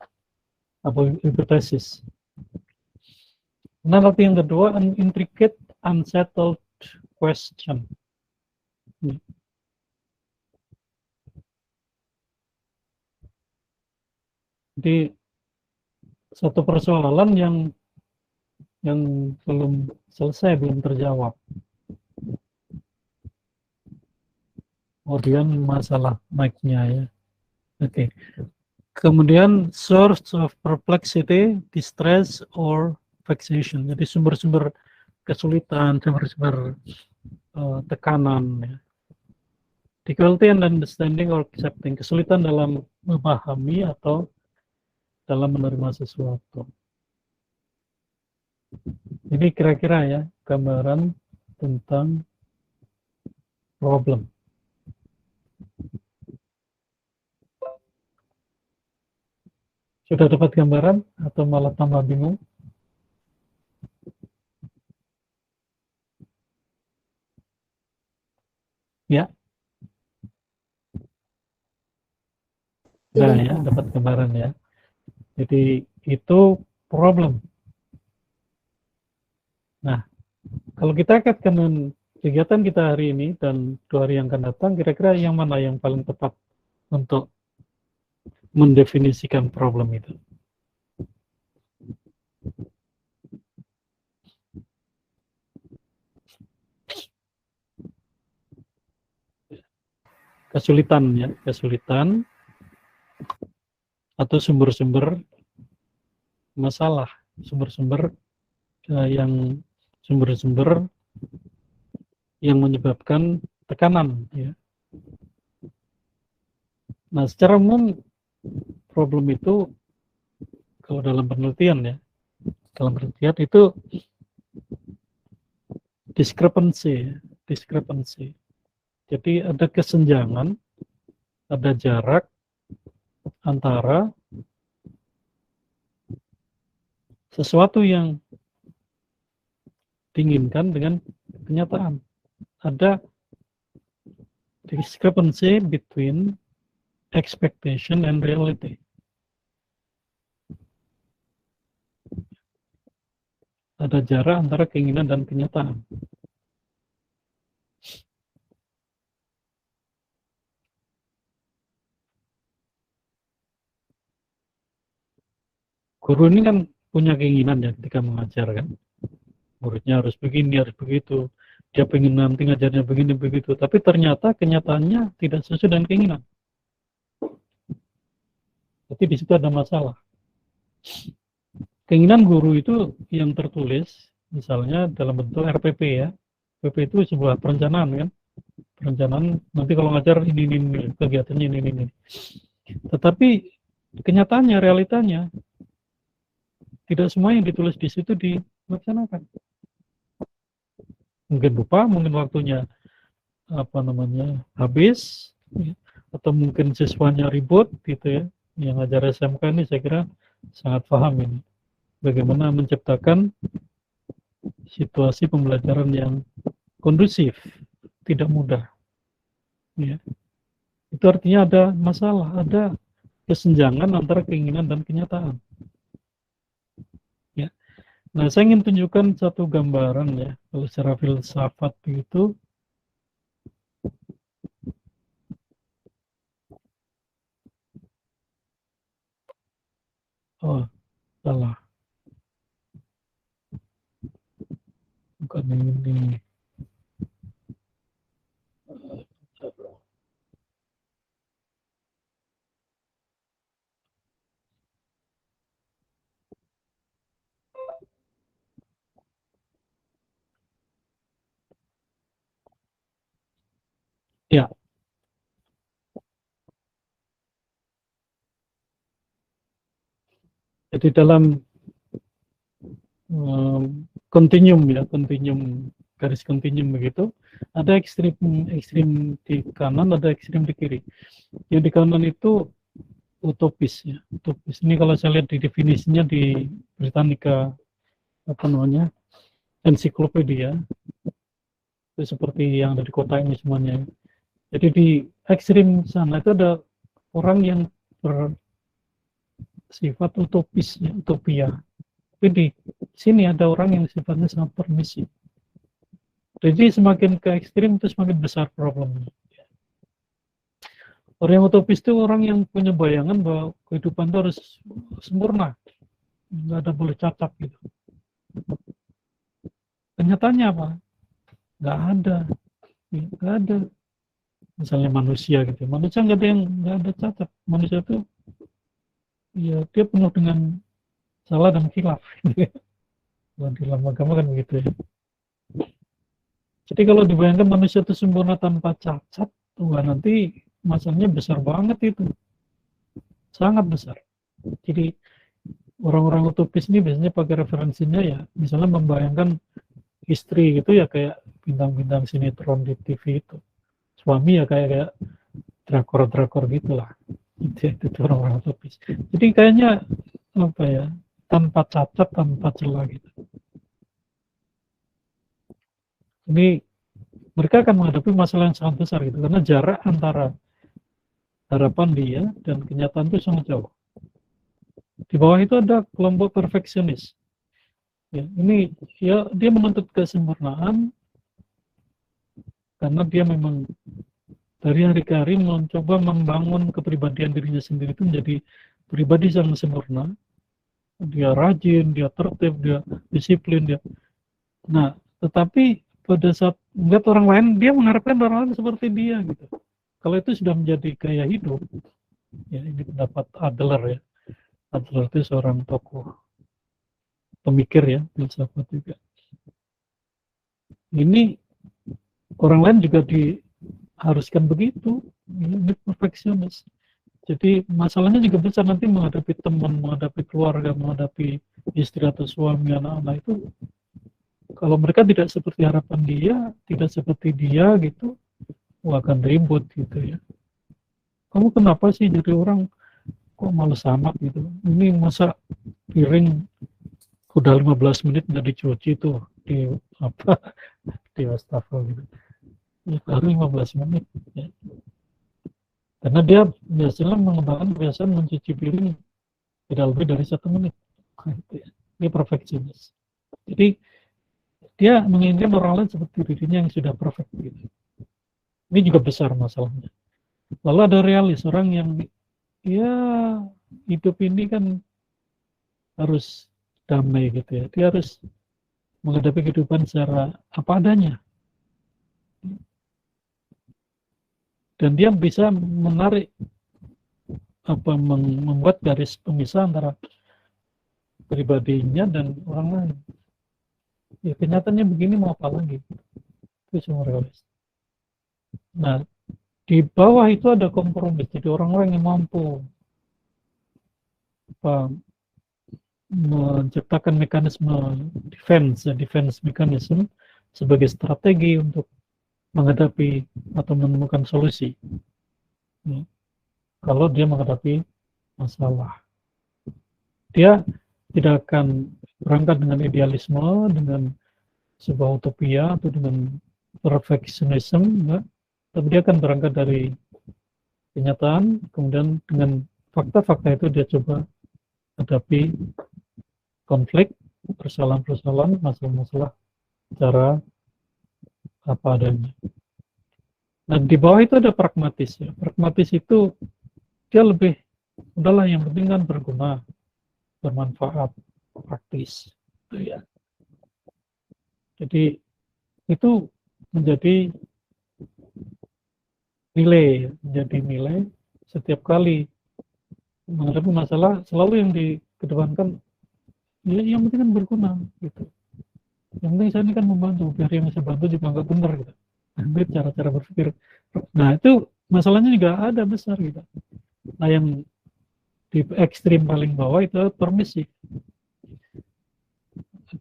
atau hipotesis. Nah, nanti yang kedua, an intricate unsettled question. Jadi satu persoalan yang belum selesai, belum terjawab. Kemudian masalah mic-nya ya. Oke. Kemudian source of perplexity, distress, or vexation. Jadi sumber-sumber kesulitan, sumber-sumber tekanan. Ya. Difficulty and understanding or accepting. Kesulitan dalam memahami atau dalam menerima sesuatu. Ini kira-kira ya gambaran tentang problem. Sudah dapat gambaran atau malah tambah bingung? Ya. Nah ya, dapat gambaran ya. Jadi itu problem. Nah, kalau kita kaitkan dengan kegiatan kita hari ini dan 2 hari yang akan datang, kira-kira yang mana yang paling tepat untuk mendefinisikan problem itu? Kesulitan ya, kesulitan atau sumber-sumber masalah, sumber-sumber yang menyebabkan tekanan ya. Nah, secara umum problem itu kalau dalam penelitian ya, dalam penelitian itu discrepancy. Jadi ada kesenjangan, ada jarak antara sesuatu yang diinginkan dengan kenyataan. Ada discrepancy between expectation and reality. Ada jarak antara keinginan dan kenyataan. Guru ini kan punya keinginan ya ketika mengajar kan. Muridnya harus begini, harus begitu. Dia pengen nanti ngajarnya begini, begitu. Tapi ternyata kenyataannya tidak sesuai dengan keinginan. Jadi di situ ada masalah. Keinginan guru itu yang tertulis, misalnya dalam bentuk RPP ya. RPP itu sebuah perencanaan kan. Perencanaan nanti kalau ngajar ini, kegiatannya ini. Tetapi kenyataannya, realitanya, tidak semua yang ditulis di situ dilaksanakan. Mungkin lupa, mungkin waktunya habis, ya. Atau mungkin siswanya ribut gitu ya. Yang ngajar SMK ini saya kira sangat paham ini bagaimana menciptakan situasi pembelajaran yang kondusif, tidak mudah ya. Itu artinya ada masalah, ada kesenjangan antara keinginan dan kenyataan ya. Nah, saya ingin tunjukkan satu gambaran ya, kalau secara filsafat itu salah, bukan ini. Ya, jadi dalam kontinum ya, kontinum, garis kontinum begitu, ada ekstrim ekstrim di kanan, ada ekstrim di kiri. Yang di kanan itu utopis ya, utopis. Ini kalau saya lihat di definisinya di Britannica apa namanya, ensiklopedia, itu seperti yang ada di kota ini semuanya. Jadi di ekstrim sana itu ada orang yang bersifat utopis ya, utopia. Tapi di sini ada orang yang sifatnya sangat permisif. Jadi semakin ke ekstrim itu semakin besar problemnya. Orang yang utopis itu orang yang punya bayangan bahwa kehidupan itu harus sempurna, nggak ada boleh cacat gitu. Kenyataannya apa? Nggak ada. Misalnya manusia gitu, manusia nggak ada cacat. Manusia itu ya dia penuh dengan salah dan khilaf. Di dalam agama kan begitu ya. Jadi kalau dibayangkan manusia itu sempurna tanpa cacat, wah nanti masalahnya besar banget itu, sangat besar. Jadi orang-orang utopis ini biasanya pakai referensinya ya, misalnya membayangkan istri gitu ya kayak bintang-bintang sinetron di TV itu, suami ya kayak drakor-drakor gitulah. Itu orang-orang utopis. Jadi kayaknya apa ya, tanpa cacat, tanpa celah gitu. Ini mereka akan menghadapi masalah yang sangat besar gitu, karena jarak antara harapan dia dan kenyataan itu sangat jauh. Di bawah itu ada kelompok perfeksionis. Ya, ini ya dia menuntut kesempurnaan karena dia memang dari hari ke hari mencoba membangun kepribadian dirinya sendiri itu menjadi pribadi yang sempurna. Dia rajin, dia tertib, dia disiplin, dia. Nah, tetapi pada saat melihat orang lain, dia mengharapkan orang lain seperti dia gitu. Kalau itu sudah menjadi gaya hidup, ya ini pendapat Adler ya. Adler itu seorang tokoh pemikir ya, filsafat juga. Ini orang lain juga diharuskan begitu, ini perfeksionis. Jadi masalahnya juga besar nanti menghadapi teman, menghadapi keluarga, menghadapi istri atau suami, anak-anak itu. Kalau mereka tidak seperti harapan dia, tidak seperti dia gitu, akan ribut gitu ya. Kamu kenapa sih jadi orang kok males amat gitu? Ini masa piring udah 15 menit nggak dicuci tuh di apa di wastafel gitu. Ya, baru 15 menit ya. Karena dia biasanya mengembangkan kebiasaan mencuci piring tidak lebih dari 1 menit. Ini perfeksionis. Jadi dia menginginkan orang lain seperti dirinya yang sudah perfect gitu. Ini juga besar masalahnya. Lalu ada realis, orang yang ya hidup ini kan harus damai gitu ya. Dia harus menghadapi kehidupan secara apa adanya. Dan dia bisa menarik membuat garis pemisah antara pribadinya dan orang lain. Ya kenyataannya begini, mau apa lagi? Itu semua realis. Nah, di bawah itu ada kompromi. Jadi orang-orang yang mampu menciptakan mekanisme defense mechanism sebagai strategi untuk menghadapi atau menemukan solusi. Ya. Kalau dia menghadapi masalah, dia tidak akan berangkat dengan idealisme, dengan sebuah utopia atau dengan perfeksionisme, enggak. Tapi dia akan berangkat dari kenyataan, kemudian dengan fakta-fakta itu dia coba hadapi konflik, persoalan-persoalan, masalah-masalah secara apa adanya. Nah, di bawah itu ada pragmatis ya. Pragmatis itu dia lebih udahlah yang penting kan berguna, bermanfaat, praktis gitu ya. Jadi itu menjadi nilai setiap kali menghadapi masalah, selalu yang dikedepankan ya yang penting kan berguna gitu. Yang penting saya ini kan membantu, biar yang saya bantu juga nggak benar gitu. Hampir cara-cara berpikir. Nah, itu masalahnya juga ada besar gitu. Nah, yang di ekstrim paling bawah itu permisif.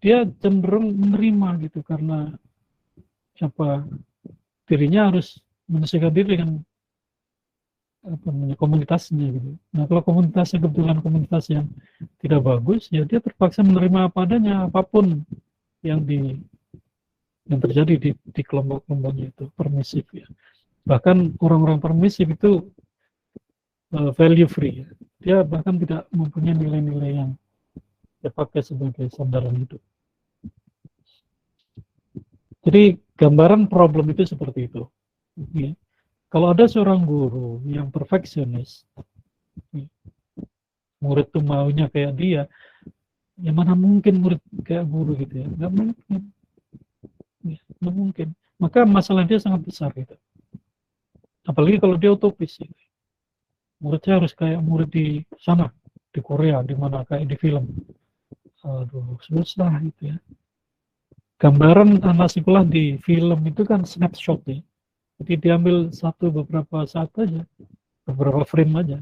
Dia cenderung menerima gitu karena apa, dirinya harus menyesuaikan diri dengan apa namanya, komunitasnya gitu. Nah, kalau komunitasnya kebetulan komunitas yang tidak bagus, ya dia terpaksa menerima apa adanya, apapun yang terjadi di kelompok-kelompoknya itu permisif ya. Bahkan orang-orang permisif itu value free ya. Dia bahkan tidak mempunyai nilai-nilai yang dipakai sebagai sandaran hidup. Jadi gambaran problem itu seperti itu. Ya. Kalau ada seorang guru yang perfeksionis, ya, murid tuh maunya kayak dia, ya mana mungkin murid kayak guru gitu ya, nggak mungkin. Ya, nggak mungkin. Maka masalah dia sangat besar gitu. Apalagi kalau dia utopis gitu. Muridnya harus kayak murid di sana, di Korea, di mana kayak di film. Aduh, susah gitu ya. Gambaran anak sekolah di film itu kan snapshot ya. Jadi diambil beberapa saat aja, beberapa frame aja.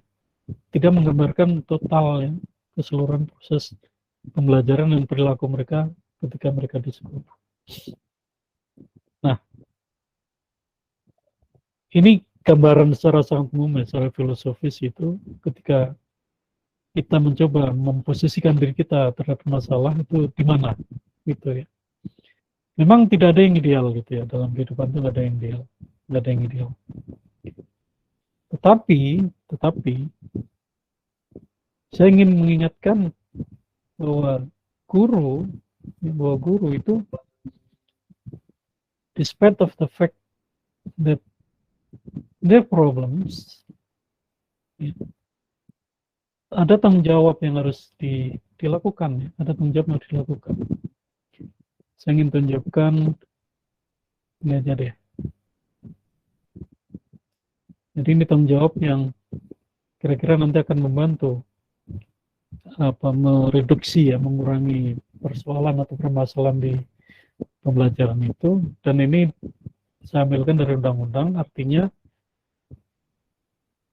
Tidak menggambarkan total ya, keseluruhan proses pembelajaran dan perilaku mereka ketika mereka di sekolah. Nah, ini gambaran secara sangat umum ya, secara filosofis itu ketika kita mencoba memposisikan diri kita terhadap masalah itu di mana gitu ya. Memang tidak ada yang ideal gitu ya, dalam kehidupan itu nggak ada yang ideal, nggak ada yang ideal. Tetapi saya ingin mengingatkan bahwa guru itu, despite of the fact that their problems, ya, ada tanggung jawab yang harus dilakukan ya, ada tanggung jawab yang harus dilakukan. Saya ingin tunjukkan ini aja deh. Jadi ini tanggung jawab yang kira-kira nanti akan membantu mereduksi ya, mengurangi persoalan atau permasalahan di pembelajaran itu. Dan ini saya ambilkan dari undang-undang, artinya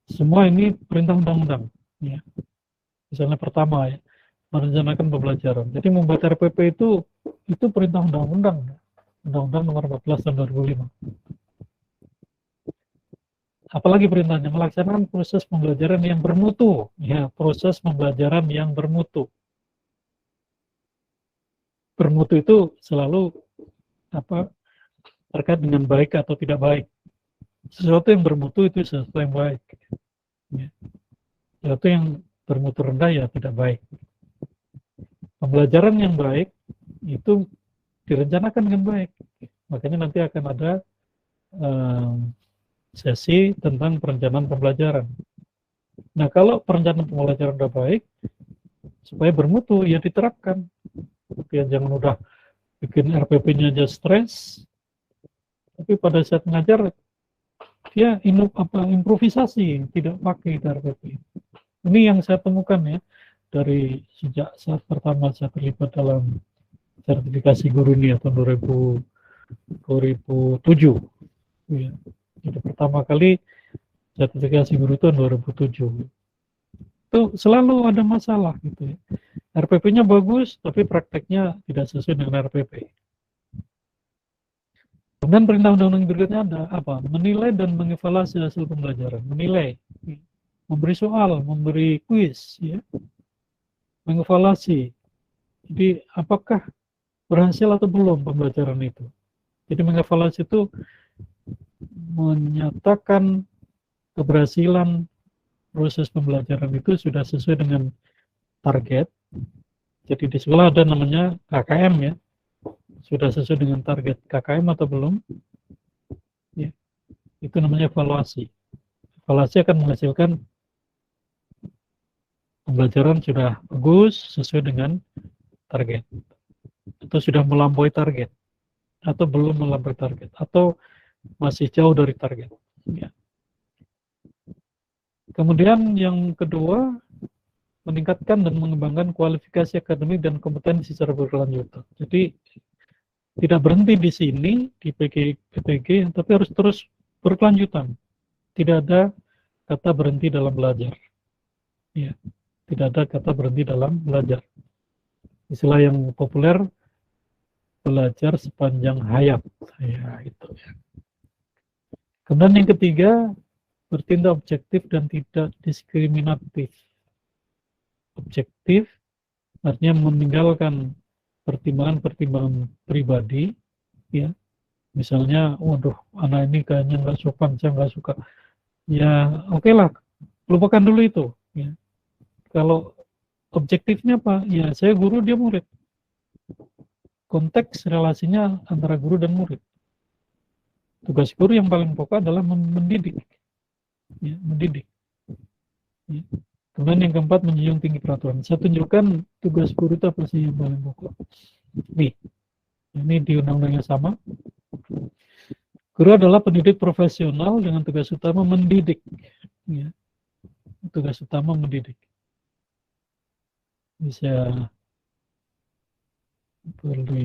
semua ini perintah undang-undang ya. Misalnya pertama ya, merencanakan pembelajaran. Jadi membuat RPP itu perintah undang-undang, Undang-Undang Nomor 14 Tahun 2005. Apalagi perintahnya melaksanakan proses pembelajaran yang bermutu, ya, proses pembelajaran yang bermutu. Bermutu itu selalu terkait dengan baik atau tidak baik. Sesuatu yang bermutu itu sesuatu yang baik. Ya. Sesuatu yang bermutu rendah ya tidak baik. Pembelajaran yang baik itu direncanakan dengan baik. Makanya nanti akan ada sesi tentang perencanaan pembelajaran. Nah, kalau perencanaan pembelajaran sudah baik, supaya bermutu, ya diterapkan. Ya, jangan udah bikin RPP-nya aja stres, tapi pada saat mengajar, dia improvisasi, tidak pakai RPP. Ini yang saya temukan ya, dari sejak saat pertama saya terlibat dalam sertifikasi guru ini tahun 2007. Ya. Jadi pertama kali sertifikasi guru tahun 2007. Itu selalu ada masalah gitu ya. RPP-nya bagus, tapi prakteknya tidak sesuai dengan RPP. Kemudian perintah undang-undang berikutnya ada apa? Menilai dan mengevaluasi hasil pembelajaran. Menilai, memberi soal, memberi kuis, ya. Mengevaluasi. Jadi apakah berhasil atau belum pembelajaran itu? Jadi mengevaluasi itu menyatakan keberhasilan proses pembelajaran itu sudah sesuai dengan target. Jadi di sekolah ada namanya KKM ya. Sudah sesuai dengan target KKM atau belum? Ya. Itu namanya evaluasi. Evaluasi akan menghasilkan pembelajaran sudah bagus sesuai dengan target. Atau sudah melampaui target. Atau belum melampaui target. Atau masih jauh dari target. Ya. Kemudian yang kedua, meningkatkan dan mengembangkan kualifikasi akademik dan kompetensi secara berkelanjutan. Jadi tidak berhenti di sini di PTG, tapi harus terus berkelanjutan. Tidak ada kata berhenti dalam belajar. Ya, tidak ada kata berhenti dalam belajar. Istilah yang populer, belajar sepanjang hayat. Ya, itu ya. Kemudian yang ketiga, bertindak objektif dan tidak diskriminatif. Objektif artinya meninggalkan pertimbangan-pertimbangan pribadi, ya. Misalnya, waduh, anak ini kayaknya nggak sopan, saya nggak suka. Ya, oke lah, lupakan dulu itu. Ya. Kalau objektifnya apa? Ya, saya guru, dia murid. Konteks relasinya antara guru dan murid. Tugas guru yang paling pokok adalah mendidik. Ya, mendidik. Ya. Kemudian yang keempat, menjunjung tinggi peraturan. Saya tunjukkan tugas guru itu apa sih yang paling pokok. Nih, ini di undang-undangnya sama. Guru adalah pendidik profesional dengan tugas utama mendidik. Ya. Tugas utama mendidik. Bisa perlu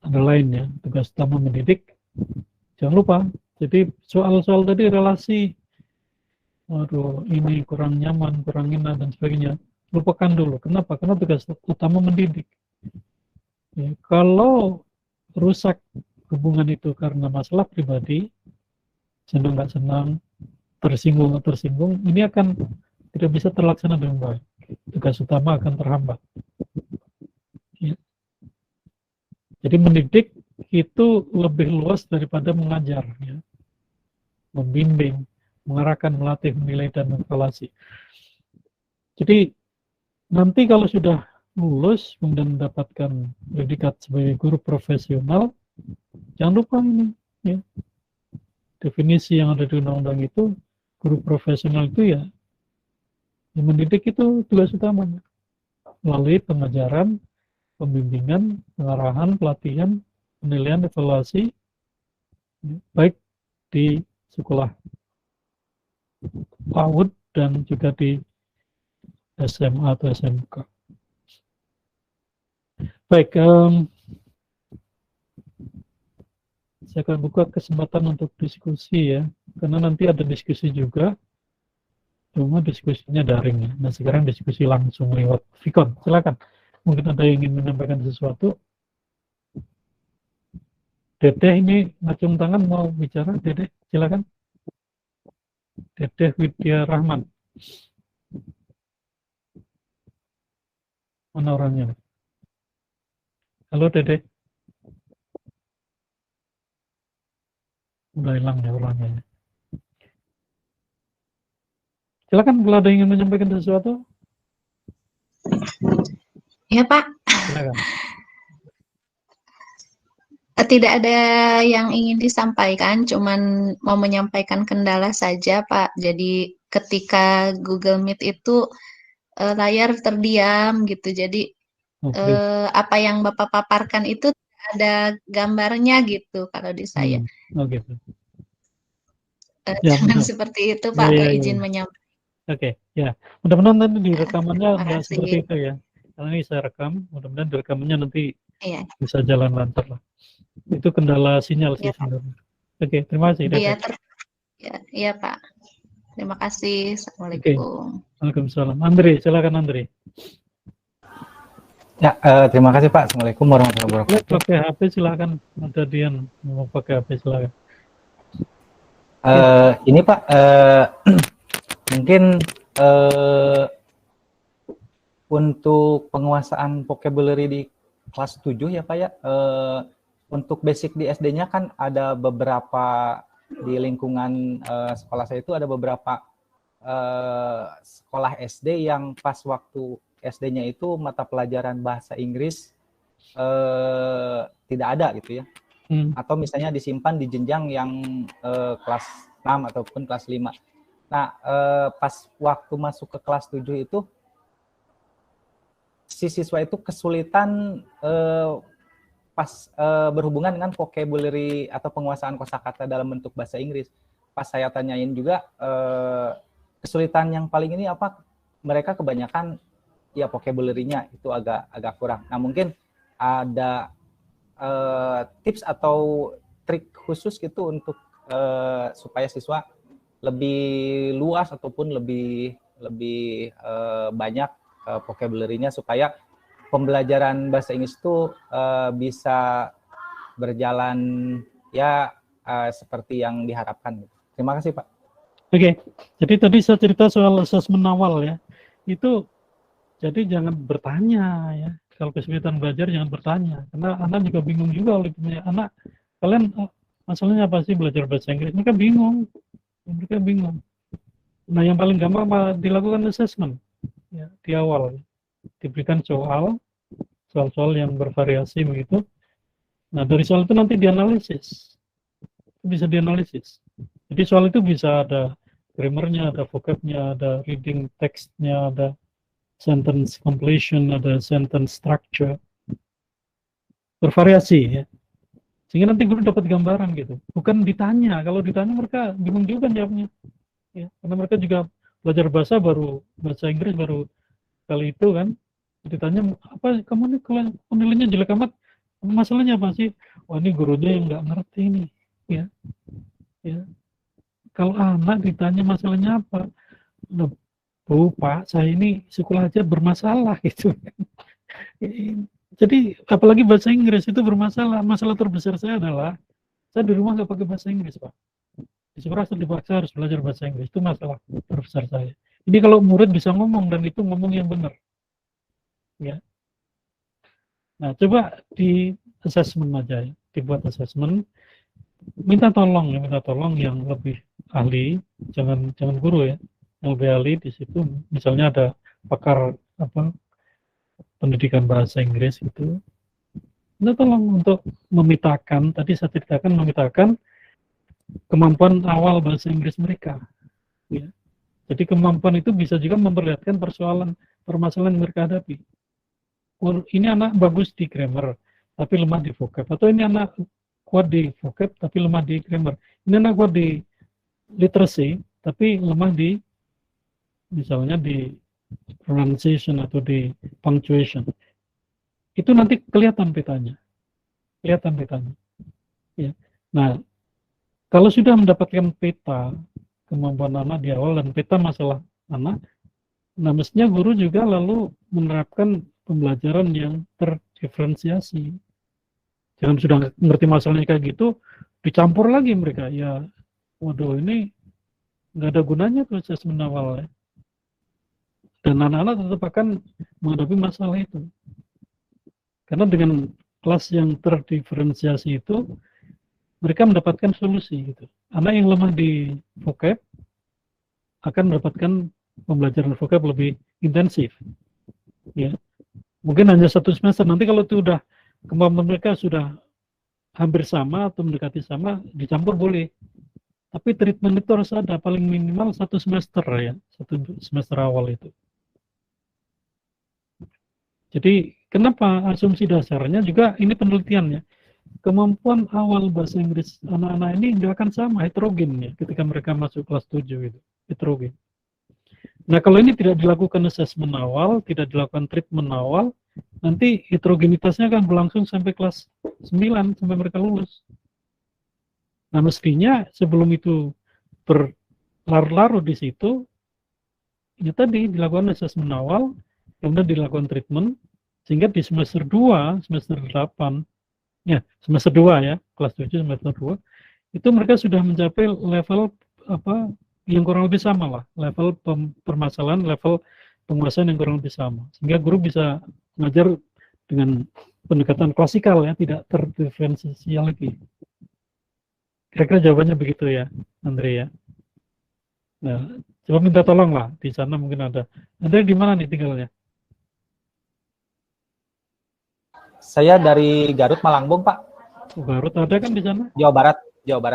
ada lain ya, tugas utama mendidik. Jangan lupa, jadi soal-soal tadi relasi, waduh ini kurang nyaman, kurang enak dan sebagainya, lupakan dulu. Kenapa? Karena tugas utama mendidik. Ya, kalau rusak hubungan itu karena masalah pribadi, senang nggak senang, tersinggung nggak tersinggung, ini akan tidak bisa terlaksana dengan baik. Tugas utama akan terhambat. Ya. Jadi mendidik itu lebih luas daripada mengajar, ya. Membimbing, mengarahkan, melatih, menilai, dan mengevaluasi. Jadi nanti kalau sudah lulus kemudian mendapatkan predikat sebagai guru profesional, jangan lupa ini, ya. Definisi yang ada di undang-undang itu, guru profesional itu ya, yang mendidik itu tugas utamanya melalui pengajaran, pembimbingan, pengarahan, pelatihan, penilaian, evaluasi, baik di sekolah PAUD dan juga di SMA atau SMK. Baik, saya akan buka kesempatan untuk diskusi ya, karena nanti ada diskusi juga, cuma diskusinya daring ya. Nah sekarang diskusi langsung lewat Vicon, silakan. Mungkin ada yang ingin menyampaikan sesuatu. Dedeh ini ngacung tangan mau bicara, Dedeh, silakan. Dedeh Widya Rahman. Mana orangnya? Halo Dedeh. Udah hilang ya orangnya. Silakan kalau ada yang ingin menyampaikan sesuatu. Ya Pak, Silakan. tidak ada yang ingin disampaikan, cuman mau menyampaikan kendala saja Pak. Jadi ketika Google Meet itu layar terdiam gitu, jadi apa yang Bapak paparkan itu ada gambarnya gitu kalau di saya. Oh gitu. Jangan seperti itu Pak, izin menyampaikan. Oke, ya. Mudah-mudahan nanti di rekamannya nggak seperti itu ya. Karena ini saya rekam, mudah-mudahan di rekamannya nanti bisa jalan lancar lah. Itu kendala sinyal sih sebenarnya. Oke, terima kasih. Iya Pak. Terima kasih. Assalamualaikum. Waalaikumsalam. Andri, silakan Andri. Ya, terima kasih Pak. Assalamualaikum warahmatullahi wabarakatuh. Pakai HP silakan. Ada Dian mau pakai HP silakan. Ini Pak, mungkin untuk penguasaan vocabulary di kelas 7 ya Pak ya, untuk basic di SD-nya kan ada beberapa, di lingkungan sekolah saya itu ada beberapa sekolah SD yang pas waktu SD-nya itu mata pelajaran bahasa Inggris tidak ada gitu ya. Atau misalnya disimpan di jenjang yang kelas 6 ataupun kelas 5. Nah, pas waktu masuk ke kelas 7 itu, si siswa itu kesulitan pas berhubungan dengan vocabulary atau penguasaan kosakata dalam bentuk bahasa Inggris. Pas saya tanyain juga, kesulitan yang paling ini apa? Mereka kebanyakan, ya vocabulary-nya itu agak kurang. Nah, mungkin ada tips atau trik khusus gitu untuk supaya siswa lebih luas ataupun lebih banyak vocabulary-nya supaya pembelajaran bahasa Inggris itu bisa berjalan ya seperti yang diharapkan. Terima kasih, Pak. Oke, jadi tadi saya cerita soal asesmen awal ya. Itu jadi jangan bertanya ya. Kalau kesulitan belajar jangan bertanya, karena anak juga bingung juga oleh punya anak. Kalian masalahnya apa sih belajar bahasa Inggris? Mereka bingung. Nah, yang paling gampang dilakukan assessment ya, di awal. Diberikan soal-soal yang bervariasi begitu. Nah, dari soal itu nanti dianalisis. Bisa dianalisis. Jadi soal itu bisa ada grammarnya, ada vocabnya, ada reading text-nya, ada sentence completion, ada sentence structure, bervariasi ya, sehingga nanti guru dapat gambaran gitu, bukan ditanya. Kalau ditanya mereka bingung juga jawabnya ya, karena mereka juga belajar bahasa Inggris baru kali itu kan, ditanya apa kamu nih kalau nilainya jelek amat, masalahnya apa sih? Wah, ini gurunya yang nggak ngerti nih ya. Kalau anak ditanya masalahnya apa, loh, Bu, Pak, saya ini sekolah aja bermasalah gitu. Jadi apalagi bahasa Inggris itu bermasalah. Masalah terbesar saya adalah saya di rumah nggak pakai bahasa Inggris, Pak. Di sekolah saya dipaksa harus belajar bahasa Inggris. Itu masalah terbesar saya. Ini kalau murid bisa ngomong dan itu ngomong yang benar. Ya. Nah, coba di assessment aja ya. Dibuat assessment. Minta tolong yang lebih ahli, jangan guru ya. Yang lebih ahli di situ, misalnya ada pakar pendidikan bahasa Inggris itu, minta tolong untuk memetakan, tadi saya ceritakan memetakan kemampuan awal bahasa Inggris mereka. Ya. Jadi kemampuan itu bisa juga memperlihatkan permasalahan yang mereka hadapi. Ini anak bagus di grammar, tapi lemah di vocab. Atau ini anak kuat di vocab, tapi lemah di grammar. Ini anak kuat di literacy, tapi lemah di misalnya di pronunciation atau di punctuation. Itu nanti kelihatan petanya. Ya. Nah, kalau sudah mendapatkan peta kemampuan anak di awal dan peta masalah anak, nah mestinya guru juga lalu menerapkan pembelajaran yang terdiferensiasi. Jangan sudah ngerti masalahnya kayak gitu, dicampur lagi mereka. Ya, waduh, ini nggak ada gunanya tuh assessment awal ya. Dan anak-anak tetap akan menghadapi masalah itu. Karena dengan kelas yang terdiferensiasi itu, mereka mendapatkan solusi gitu. Anak yang lemah di vocab akan mendapatkan pembelajaran vocab lebih intensif. Ya. Mungkin hanya 1 semester. Nanti kalau itu udah kemampuan mereka sudah hampir sama atau mendekati sama, dicampur boleh. Tapi treatment itu harus ada paling minimal 1 semester ya, 1 semester awal itu. Jadi kenapa asumsi dasarnya juga ini penelitiannya, kemampuan awal bahasa Inggris anak-anak ini tidak akan sama, heterogen ya, ketika mereka masuk kelas 7 itu, heterogen. Nah, kalau ini tidak dilakukan assessment awal, tidak dilakukan treatment awal, nanti heterogenitasnya akan berlangsung sampai kelas 9, sampai mereka lulus. Nah, mestinya sebelum itu berlarut-larut di situ, ya tadi dilakukan assessment awal, kemudian dilakukan treatment, sehingga di semester 2, semester 8, ya semester 2 ya, kelas 7, semester 2, itu mereka sudah mencapai level yang kurang lebih sama lah, level permasalahan, level penguasaan yang kurang lebih sama, sehingga guru bisa mengajar dengan pendekatan klasikal ya, tidak terdiferensiasi lagi. Kira-kira jawabannya begitu ya, Andre ya. Nah, coba minta tolong lah, di sana mungkin ada. Andre di mana nih tinggalnya? Saya dari Garut, Malangbong, Pak. Garut ada kan di sana? Jawa Barat.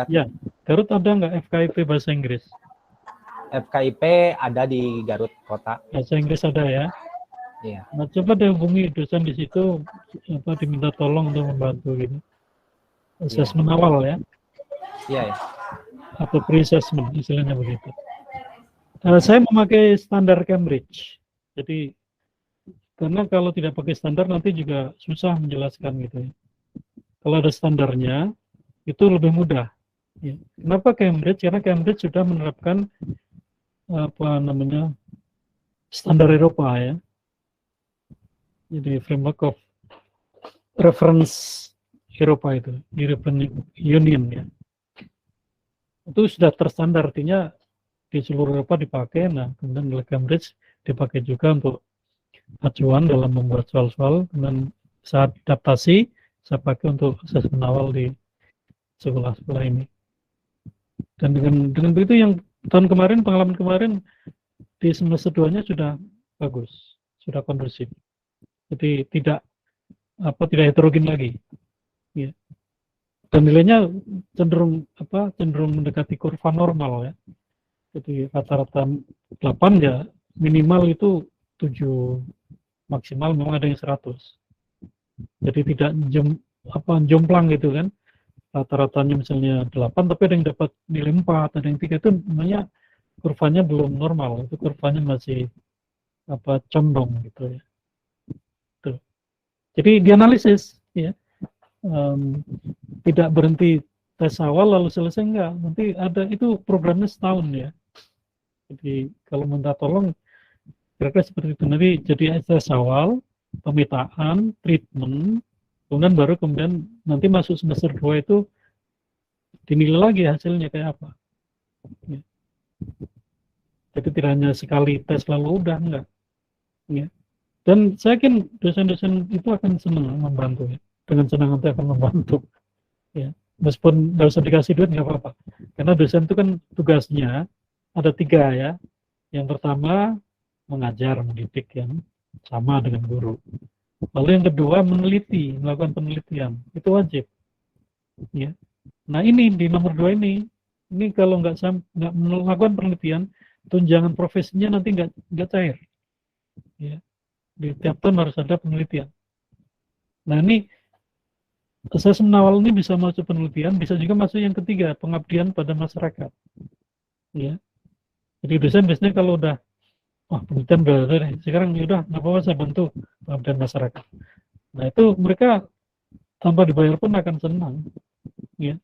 Ya, Garut ada nggak FKIP bahasa Inggris? FKIP ada di Garut kota. Bahasa Inggris ada ya? Iya. Nah, coba deh hubungi dosen di situ, diminta tolong untuk membantu gitu. Assessment awal ya? Iya. Atau pre-assessment, istilahnya begitu. Saya memakai standar Cambridge. Jadi Karena kalau tidak pakai standar nanti juga susah menjelaskan gitu ya. Kalau ada standarnya itu lebih mudah. Ya. Kenapa Cambridge? Karena Cambridge sudah menerapkan apa namanya standar Eropa ya. Jadi framework of reference Eropa itu, European Union ya. Itu sudah terstandar, artinya di seluruh Eropa dipakai. Nah, kemudian oleh Cambridge dipakai juga untuk acuan dalam membuat soal-soal, dan saat adaptasi saya pakai untuk asesmen awal di sekolah-sekolah ini. Dan dengan begitu yang tahun kemarin, pengalaman kemarin di semester 2-nya sudah bagus, sudah kondusif. Jadi tidak heterogen lagi. Ya. Dan nilainya cenderung mendekati kurva normal ya. Jadi rata-rata 8 ya, minimal itu 7, maksimal memang ada yang 100. Jadi tidak jomplang gitu kan. Rata-ratanya misalnya 8, tapi ada yang dapat nilai 4, ada yang 3, itu namanya kurvanya belum normal, itu kurvanya masih condong gitu ya. Tuh. Jadi dianalisis ya. Tidak berhenti tes awal lalu selesai, enggak. Nanti ada itu programnya setahun ya. Jadi kalau minta tolong kira-kira seperti itu, nanti jadi tes awal, pemetaan, treatment, kemudian nanti masuk semester 2 itu dinilai lagi hasilnya kayak apa. Ya. Jadi tidak hanya sekali tes lalu udah, enggak. Ya. Dan saya yakin dosen-dosen itu akan senang membantu ya. Dengan senang nanti akan membantu. Ya. Meskipun nggak usah dikasih duit nggak apa-apa. Karena dosen itu kan tugasnya ada 3 ya. Yang pertama mengajar, mendidik yang sama dengan guru. Lalu yang kedua meneliti, melakukan penelitian, itu wajib. Ya. Nah ini di nomor 2 ini kalau nggak melakukan penelitian, tunjangan profesinya nanti nggak cair. Ya. Di tiap tahun harus ada penelitian. Nah ini asesmen awal ini bisa masuk penelitian, bisa juga masuk yang ketiga, pengabdian pada masyarakat. Ya. Jadi dosen biasanya kalau udah penelitian udah deh, sekarang udah nggak apa-apa saya bantu pengabdian masyarakat. Nah itu mereka tanpa dibayar pun akan senang. Ya.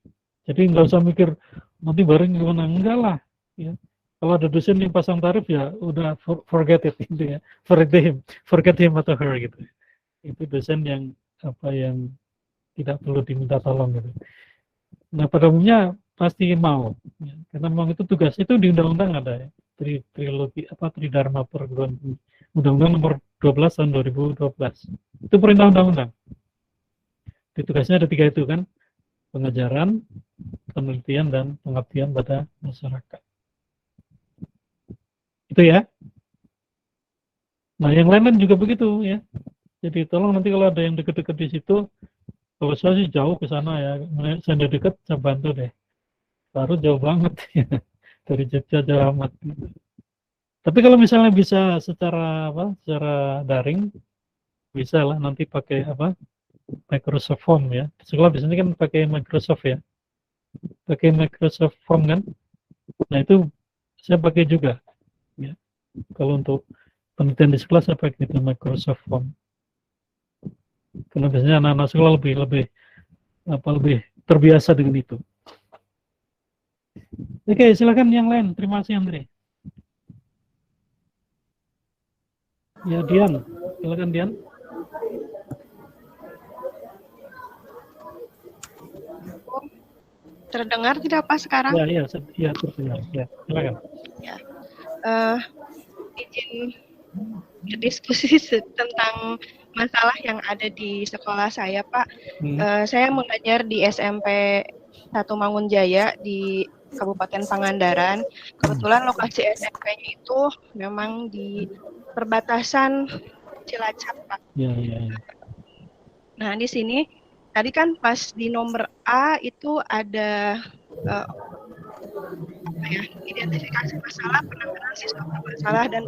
Jadi nggak usah mikir nanti bareng gimana, enggak lah. Ya. Kalau ada dosen yang pasang tarif ya udah forget it gitu ya, forget him atau her gitu. Itu dosen yang tidak perlu diminta tolong gitu. Nah pada umumnya pasti mau, ya. Karena memang itu tugas, itu di undang-undang ada ya, Tridharma Perguruan Tinggi, Undang-Undang nomor 12 tahun 2012. Itu perintah undang-undang. Di tugasnya ada 3 itu kan, pengajaran, penelitian, dan pengabdian pada masyarakat. Itu ya. Nah yang lain juga begitu ya. Jadi tolong nanti kalau ada yang dekat-dekat di situ, kalau saya sih jauh ke sana ya, saya dekat saya bantu deh. Baru jauh banget ya. Dari Jogja jauh amat. Tapi kalau misalnya bisa secara daring, bisa lah nanti pakai Microsoft Form ya. Sekolah biasanya kan pakai Microsoft ya. Pakai Microsoft Form kan. Nah itu saya pakai juga. Ya. Kalau untuk penelitian di sekolah saya pakai itu Microsoft Form. Karena biasanya anak-anak sekolah lebih terbiasa dengan itu. Oke, silakan yang lain. Terima kasih Andre. Ya Dian, silakan Dian. Terdengar tidak Pak sekarang? Ya terdengar. Ya, silakan. Ya. Izin berdiskusi tentang masalah yang ada di sekolah saya, Pak. Saya mengajar di SMP 1 Mangunjaya di Kabupaten Pangandaran. Kebetulan lokasi SMP-nya itu memang di perbatasan Cilacap, Pak. Ya. Nah, di sini tadi kan pas di nomor A itu ada identifikasi masalah, penanganan siswa bermasalah, dan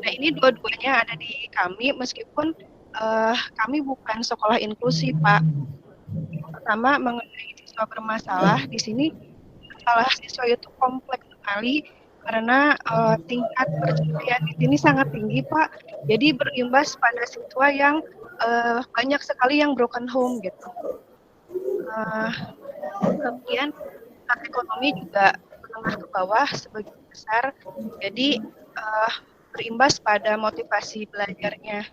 nah ini dua-duanya ada di kami, meskipun kami bukan sekolah inklusi, Pak. Pertama mengenai siswa bermasalah, di sini masalah siswa itu kompleks sekali, karena tingkat perceraian di sini sangat tinggi, Pak. Jadi berimbas pada siswa yang banyak sekali yang broken home gitu. Kemudian tingkat ekonomi juga menengah ke bawah sebagian besar. Jadi berimbas pada motivasi belajarnya.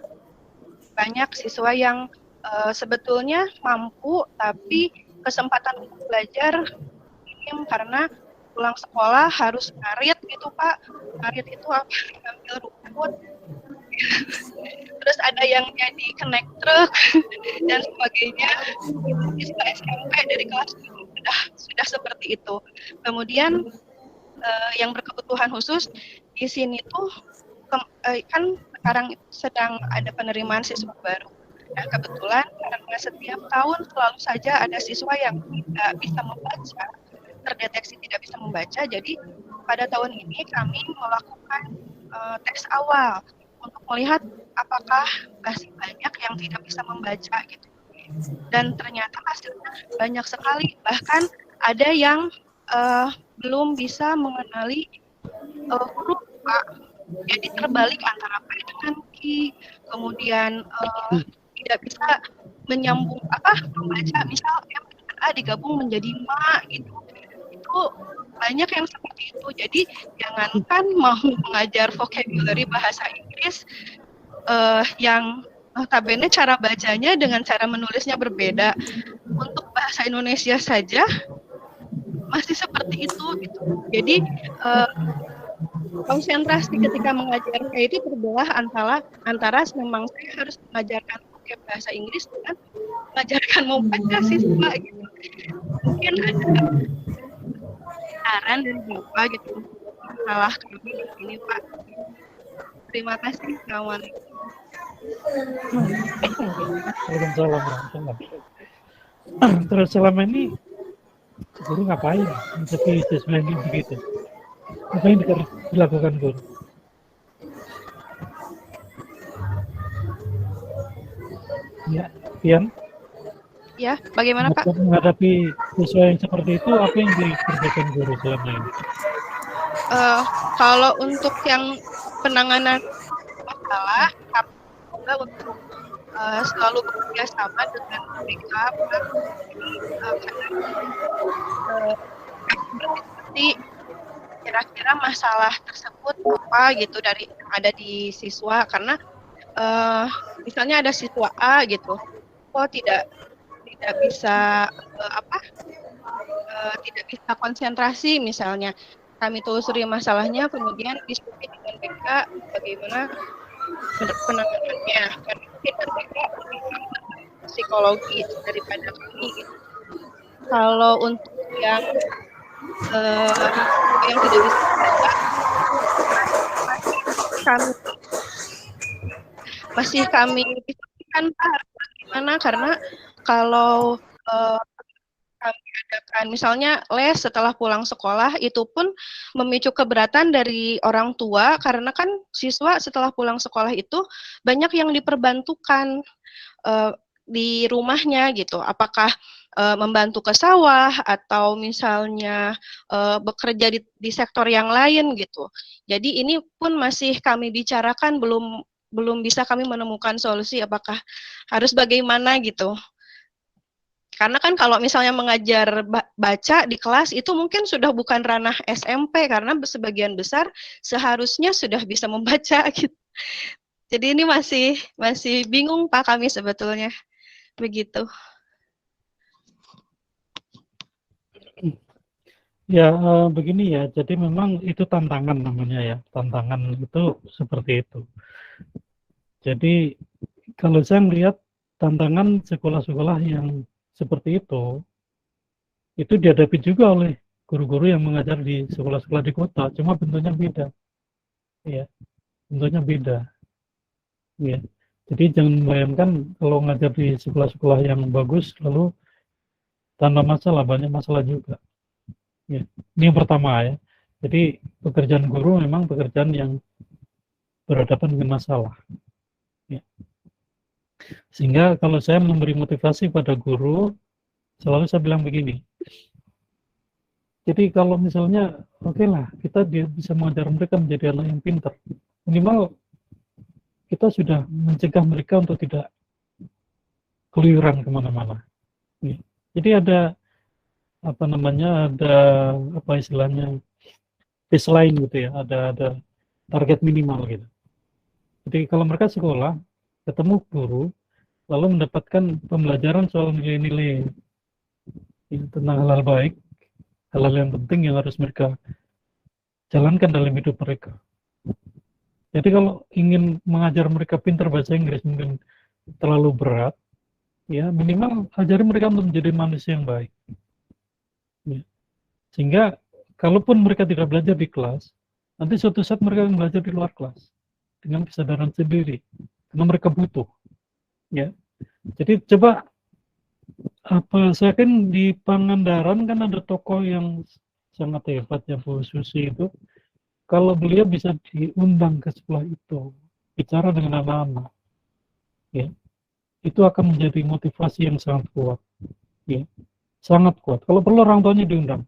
Banyak siswa yang sebetulnya mampu tapi kesempatan untuk belajar minim karena pulang sekolah harus ngarit gitu Pak. Ngarit itu apa? Ngambil rumput. Terus ada yang jadi kenek truk dan sebagainya. Itu siswa SMP dari kelas 10 sudah seperti itu. Kemudian yang berkebutuhan khusus di sini tuh kan sekarang sedang ada penerimaan siswa baru. Nah, kebetulan karena setiap tahun selalu saja ada siswa yang tidak bisa membaca, terdeteksi tidak bisa membaca, jadi pada tahun ini kami melakukan tes awal untuk melihat apakah masih banyak yang tidak bisa membaca gitu. Dan ternyata hasilnya banyak sekali, bahkan ada yang belum bisa mengenali huruf Pak. Jadi terbalik antara P dengan Q, kemudian tidak bisa menyambung membaca misal M dengan A digabung menjadi Ma gitu. Itu banyak yang seperti itu. Jadi jangankan mau mengajar vocabulary bahasa Inggris yang notabene cara bacanya dengan cara menulisnya berbeda. Untuk bahasa Indonesia saja masih seperti itu gitu. Jadi konsentrasi ketika mengajar itu terbelah antara memang saya harus mengajarkan bahasa Inggris dengan mengajarkan membaca siswa gitu. Mungkin ada saran dari Bapak gitu salah kami di sini Pak. Terima kasih. Assalamualaikum. Waalaikumsalam. Terus selama ini guru ngapain? Tapi siswa ini begitu. Apa yang dilakukan guru? Ya, Pian? Ya, bagaimana Pak? Menghadapi siswa yang seperti itu, apa yang dikerjakan guru selama ini? Kalau untuk yang penanganan masalah, kami juga untuk selalu bekerja sama dengan mereka, seperti kira-kira masalah tersebut apa gitu dari yang ada di siswa, karena misalnya ada siswa A gitu, kok tidak bisa tidak bisa konsentrasi misalnya, kami telusuri masalahnya, kemudian diskusi dengan mereka bagaimana penanganannya, karena mungkin mereka lebih psikologi daripada kami gitu. Kalau untuk yang tidak bisa masih kami diskusikan Pak bagaimana, karena kalau kami adakan misalnya les setelah pulang sekolah, itu pun memicu keberatan dari orang tua karena kan siswa setelah pulang sekolah itu banyak yang diperbantukan di rumahnya gitu, apakah membantu ke sawah atau misalnya bekerja di sektor yang lain gitu. Jadi ini pun masih kami bicarakan, belum bisa kami menemukan solusi apakah harus bagaimana gitu. Karena kan kalau misalnya mengajar baca di kelas itu mungkin sudah bukan ranah SMP karena sebagian besar seharusnya sudah bisa membaca gitu. Jadi ini masih bingung Pak kami sebetulnya. Begitu. Ya, begini ya. Jadi memang itu tantangan namanya ya. Tantangan itu seperti itu. Jadi kalau saya melihat tantangan sekolah-sekolah yang seperti itu dihadapi juga oleh guru-guru yang mengajar di sekolah-sekolah di kota, cuma bentuknya beda. Ya, bentuknya beda. Ya. Jadi jangan bayangkan kalau ngajar di sekolah-sekolah yang bagus lalu tanpa masalah, banyak masalah juga. Ya. Ini yang pertama ya. Jadi pekerjaan guru memang pekerjaan yang berhadapan dengan masalah. Ya. Sehingga kalau saya memberi motivasi pada guru, selalu saya bilang begini, Jadi kalau misalnya, oke lah, kita dia bisa mengajar mereka menjadi anak yang pintar. Minimal kita sudah mencegah mereka untuk tidak keluyuran kemana-mana. Ya. Jadi ada apa namanya, ada apa istilahnya baseline gitu ya, ada target minimal gitu. Jadi kalau mereka sekolah, ketemu guru, lalu mendapatkan pembelajaran soal nilai-nilai tentang hal-hal baik, hal-hal yang penting yang harus mereka jalankan dalam hidup mereka. Jadi kalau ingin mengajar mereka pintar bahasa Inggris mungkin terlalu berat, ya minimal ajari mereka untuk menjadi manusia yang baik. Ya. Sehingga kalaupun mereka tidak belajar di kelas, nanti suatu saat mereka akan belajar di luar kelas dengan kesadaran sendiri, karena mereka butuh. Ya, jadi coba saya kan di Pangandaran kan ada tokoh yang sangat hebat ya, Bu Susi itu. Kalau beliau bisa diundang ke sekolah itu, bicara dengan anak-anak, ya, itu akan menjadi motivasi yang sangat kuat, ya, sangat kuat. Kalau perlu orang tuanya diundang,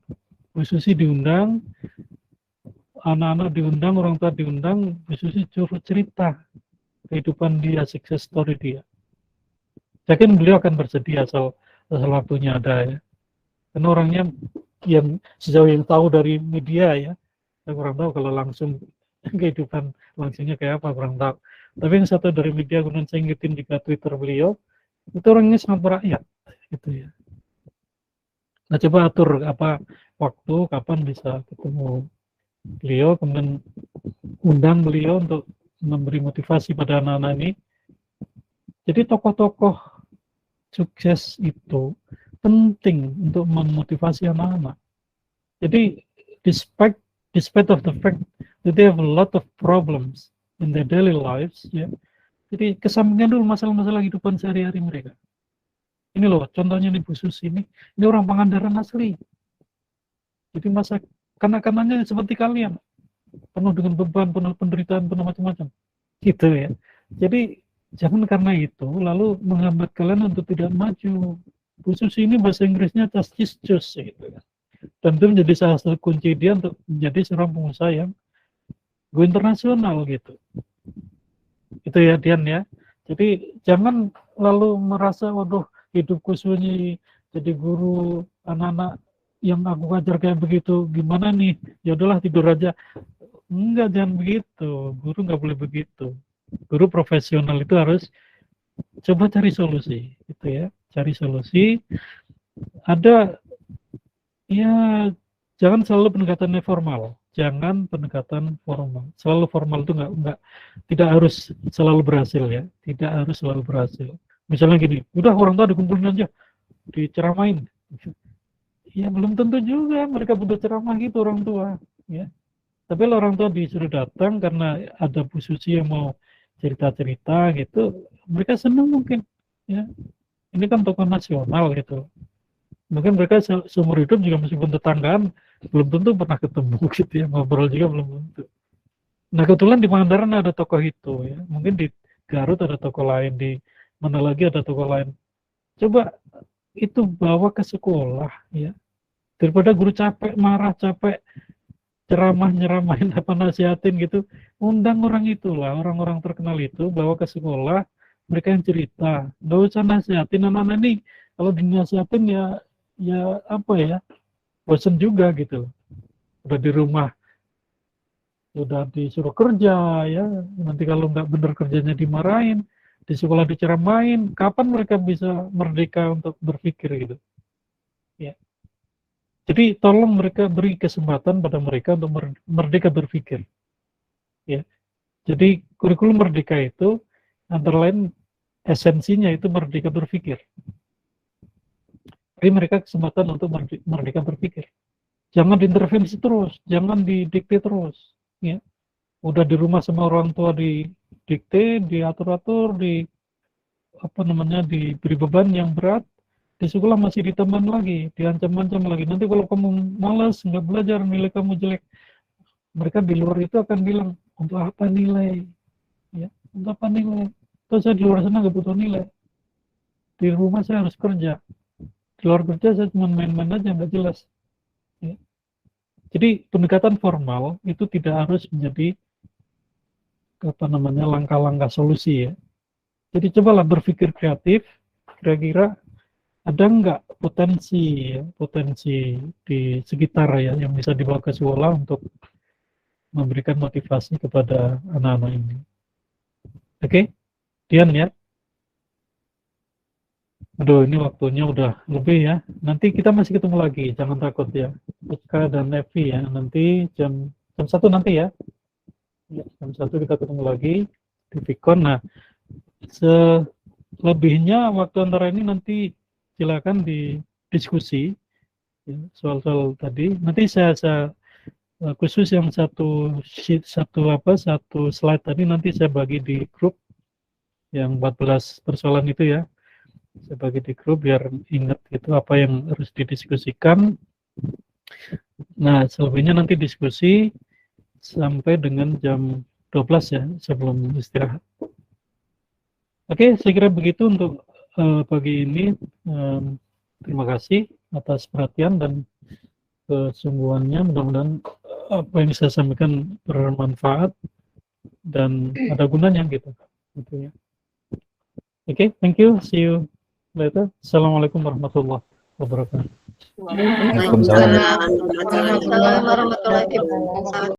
Bu Susi diundang, anak-anak diundang, orang tua diundang, Bu Susi curhat cerita kehidupan dia, success story dia. Yakin beliau akan bersedia asal waktunya ada ya. Karena orangnya yang sejauh yang tahu dari media ya, saya kurang tahu kalau langsung kehidupan langsungnya kayak apa, kurang tahu. Tapi yang satu dari media, kemudian saya ngikutin juga Twitter beliau, itu orangnya sangat merakyat, gitu ya. Nah coba atur apa waktu, kapan bisa ketemu beliau, kemudian undang beliau untuk memberi motivasi pada anak-anak ini. Jadi tokoh-tokoh sukses itu penting untuk memotivasi anak-anak. Jadi despite of the fact that they have a lot of problems in their daily lives, ya. Jadi kesampingkan dulu masalah-masalah kehidupan sehari-hari mereka. Ini loh, contohnya nih Bu Susi ini orang Pangandaran asli. Jadi masa kanak-kanaknya seperti kalian, penuh dengan beban, penuh penderitaan, penuh macam-macam. Gitu ya. Jadi jangan karena itu lalu menghambat kalian untuk tidak maju. Bu Susi ini bahasa Inggrisnya cus gitu kan. Dan itu menjadi salah satu kunci dia untuk menjadi seorang pengusaha yang go internasional gitu. Itu ya Dian ya. Jadi jangan lalu merasa waduh hidupku sunyi jadi guru anak-anak yang aku ajar kayak begitu gimana nih, ya udahlah tidur aja. Enggak, jangan begitu. Guru nggak boleh begitu. Guru profesional itu harus coba cari solusi gitu ya, cari solusi. Ada ya, jangan selalu pendekatannya formal, jangan pendekatan formal. Selalu formal itu tidak harus selalu berhasil ya, tidak harus selalu berhasil. Misalnya gini, udah orang tua dikumpulin aja, diceramain. Ya belum tentu juga mereka butuh ceramah gitu orang tua, ya. Tapi kalau orang tua disuruh datang karena ada Bu Susi yang mau cerita-cerita gitu, mereka senang mungkin, ya. Ini kan tokoh nasional gitu. Mungkin mereka seumur hidup juga meskipun tetanggaan belum tentu pernah ketemu gitu ya, ngobrol juga belum tentu. Nah kebetulan di Pangandaran ada tokoh itu ya, mungkin di Garut ada tokoh lain, di mana lagi ada tokoh lain. Coba itu bawa ke sekolah ya, daripada guru capek, marah, capek nyeramahin apa nasihatin gitu, undang orang itulah, orang-orang terkenal itu bawa ke sekolah, mereka yang cerita, nggak usah nasihatin anak-anak ini. Kalau dinasihatin ya apa ya, bosan juga gitu. Udah di rumah udah disuruh kerja ya, nanti kalau nggak bener kerjanya dimarahin, di sekolah diceramain, kapan mereka bisa merdeka untuk berpikir gitu ya. Jadi tolong mereka beri kesempatan pada mereka untuk merdeka berpikir ya. Jadi kurikulum merdeka itu antara lain esensinya itu merdeka berpikir. Beri mereka kesempatan untuk merdeka berpikir. Jangan diintervensi terus, jangan didikte terus. Ya, udah di rumah sama orang tua didikte, diatur-atur, diberi beban yang berat. Di sekolah masih diteman lagi, diancam-ancam lagi. Nanti kalau kamu malas, nggak belajar, nilai kamu jelek, mereka di luar itu akan bilang, untuk apa nilai? Ya, untuk apa nilai? Terus saya di luar sana nggak butuh nilai. Di rumah saya harus kerja. Di luar kerja saya cuma main-main aja, nggak jelas. Ya. Jadi pendekatan formal itu tidak harus menjadi langkah-langkah solusi ya. Jadi cobalah berpikir kreatif, kira-kira ada nggak potensi di sekitar ya yang bisa dibawa ke sekolah untuk memberikan motivasi kepada anak-anak ini. Oke, Dian ya. Aduh, ini waktunya udah lebih ya. Nanti kita masih ketemu lagi, jangan takut ya. Ika dan Evi ya, nanti jam 1 nanti ya. Jam 1 kita ketemu lagi di Vicon. Nah, selebihnya waktu antara ini nanti silakan didiskusi ya, soal-soal tadi. Nanti saya khusus yang satu slide tadi nanti saya bagi di grup yang 14 persoalan itu ya. Saya bagi di grup biar ingat itu apa yang harus didiskusikan. Nah, selebihnya nanti diskusi sampai dengan jam 12 ya, sebelum istirahat. Oke, saya kira begitu untuk pagi ini. Terima kasih atas perhatian dan kesungguhannya. Mudah-mudahan apa yang saya sampaikan bermanfaat dan ada gunanya gitu ya. Oke, thank you. See you later. Assalamualaikum warahmatullahi wabarakatuh. Waalaikumsalam warahmatullahi wabarakatuh.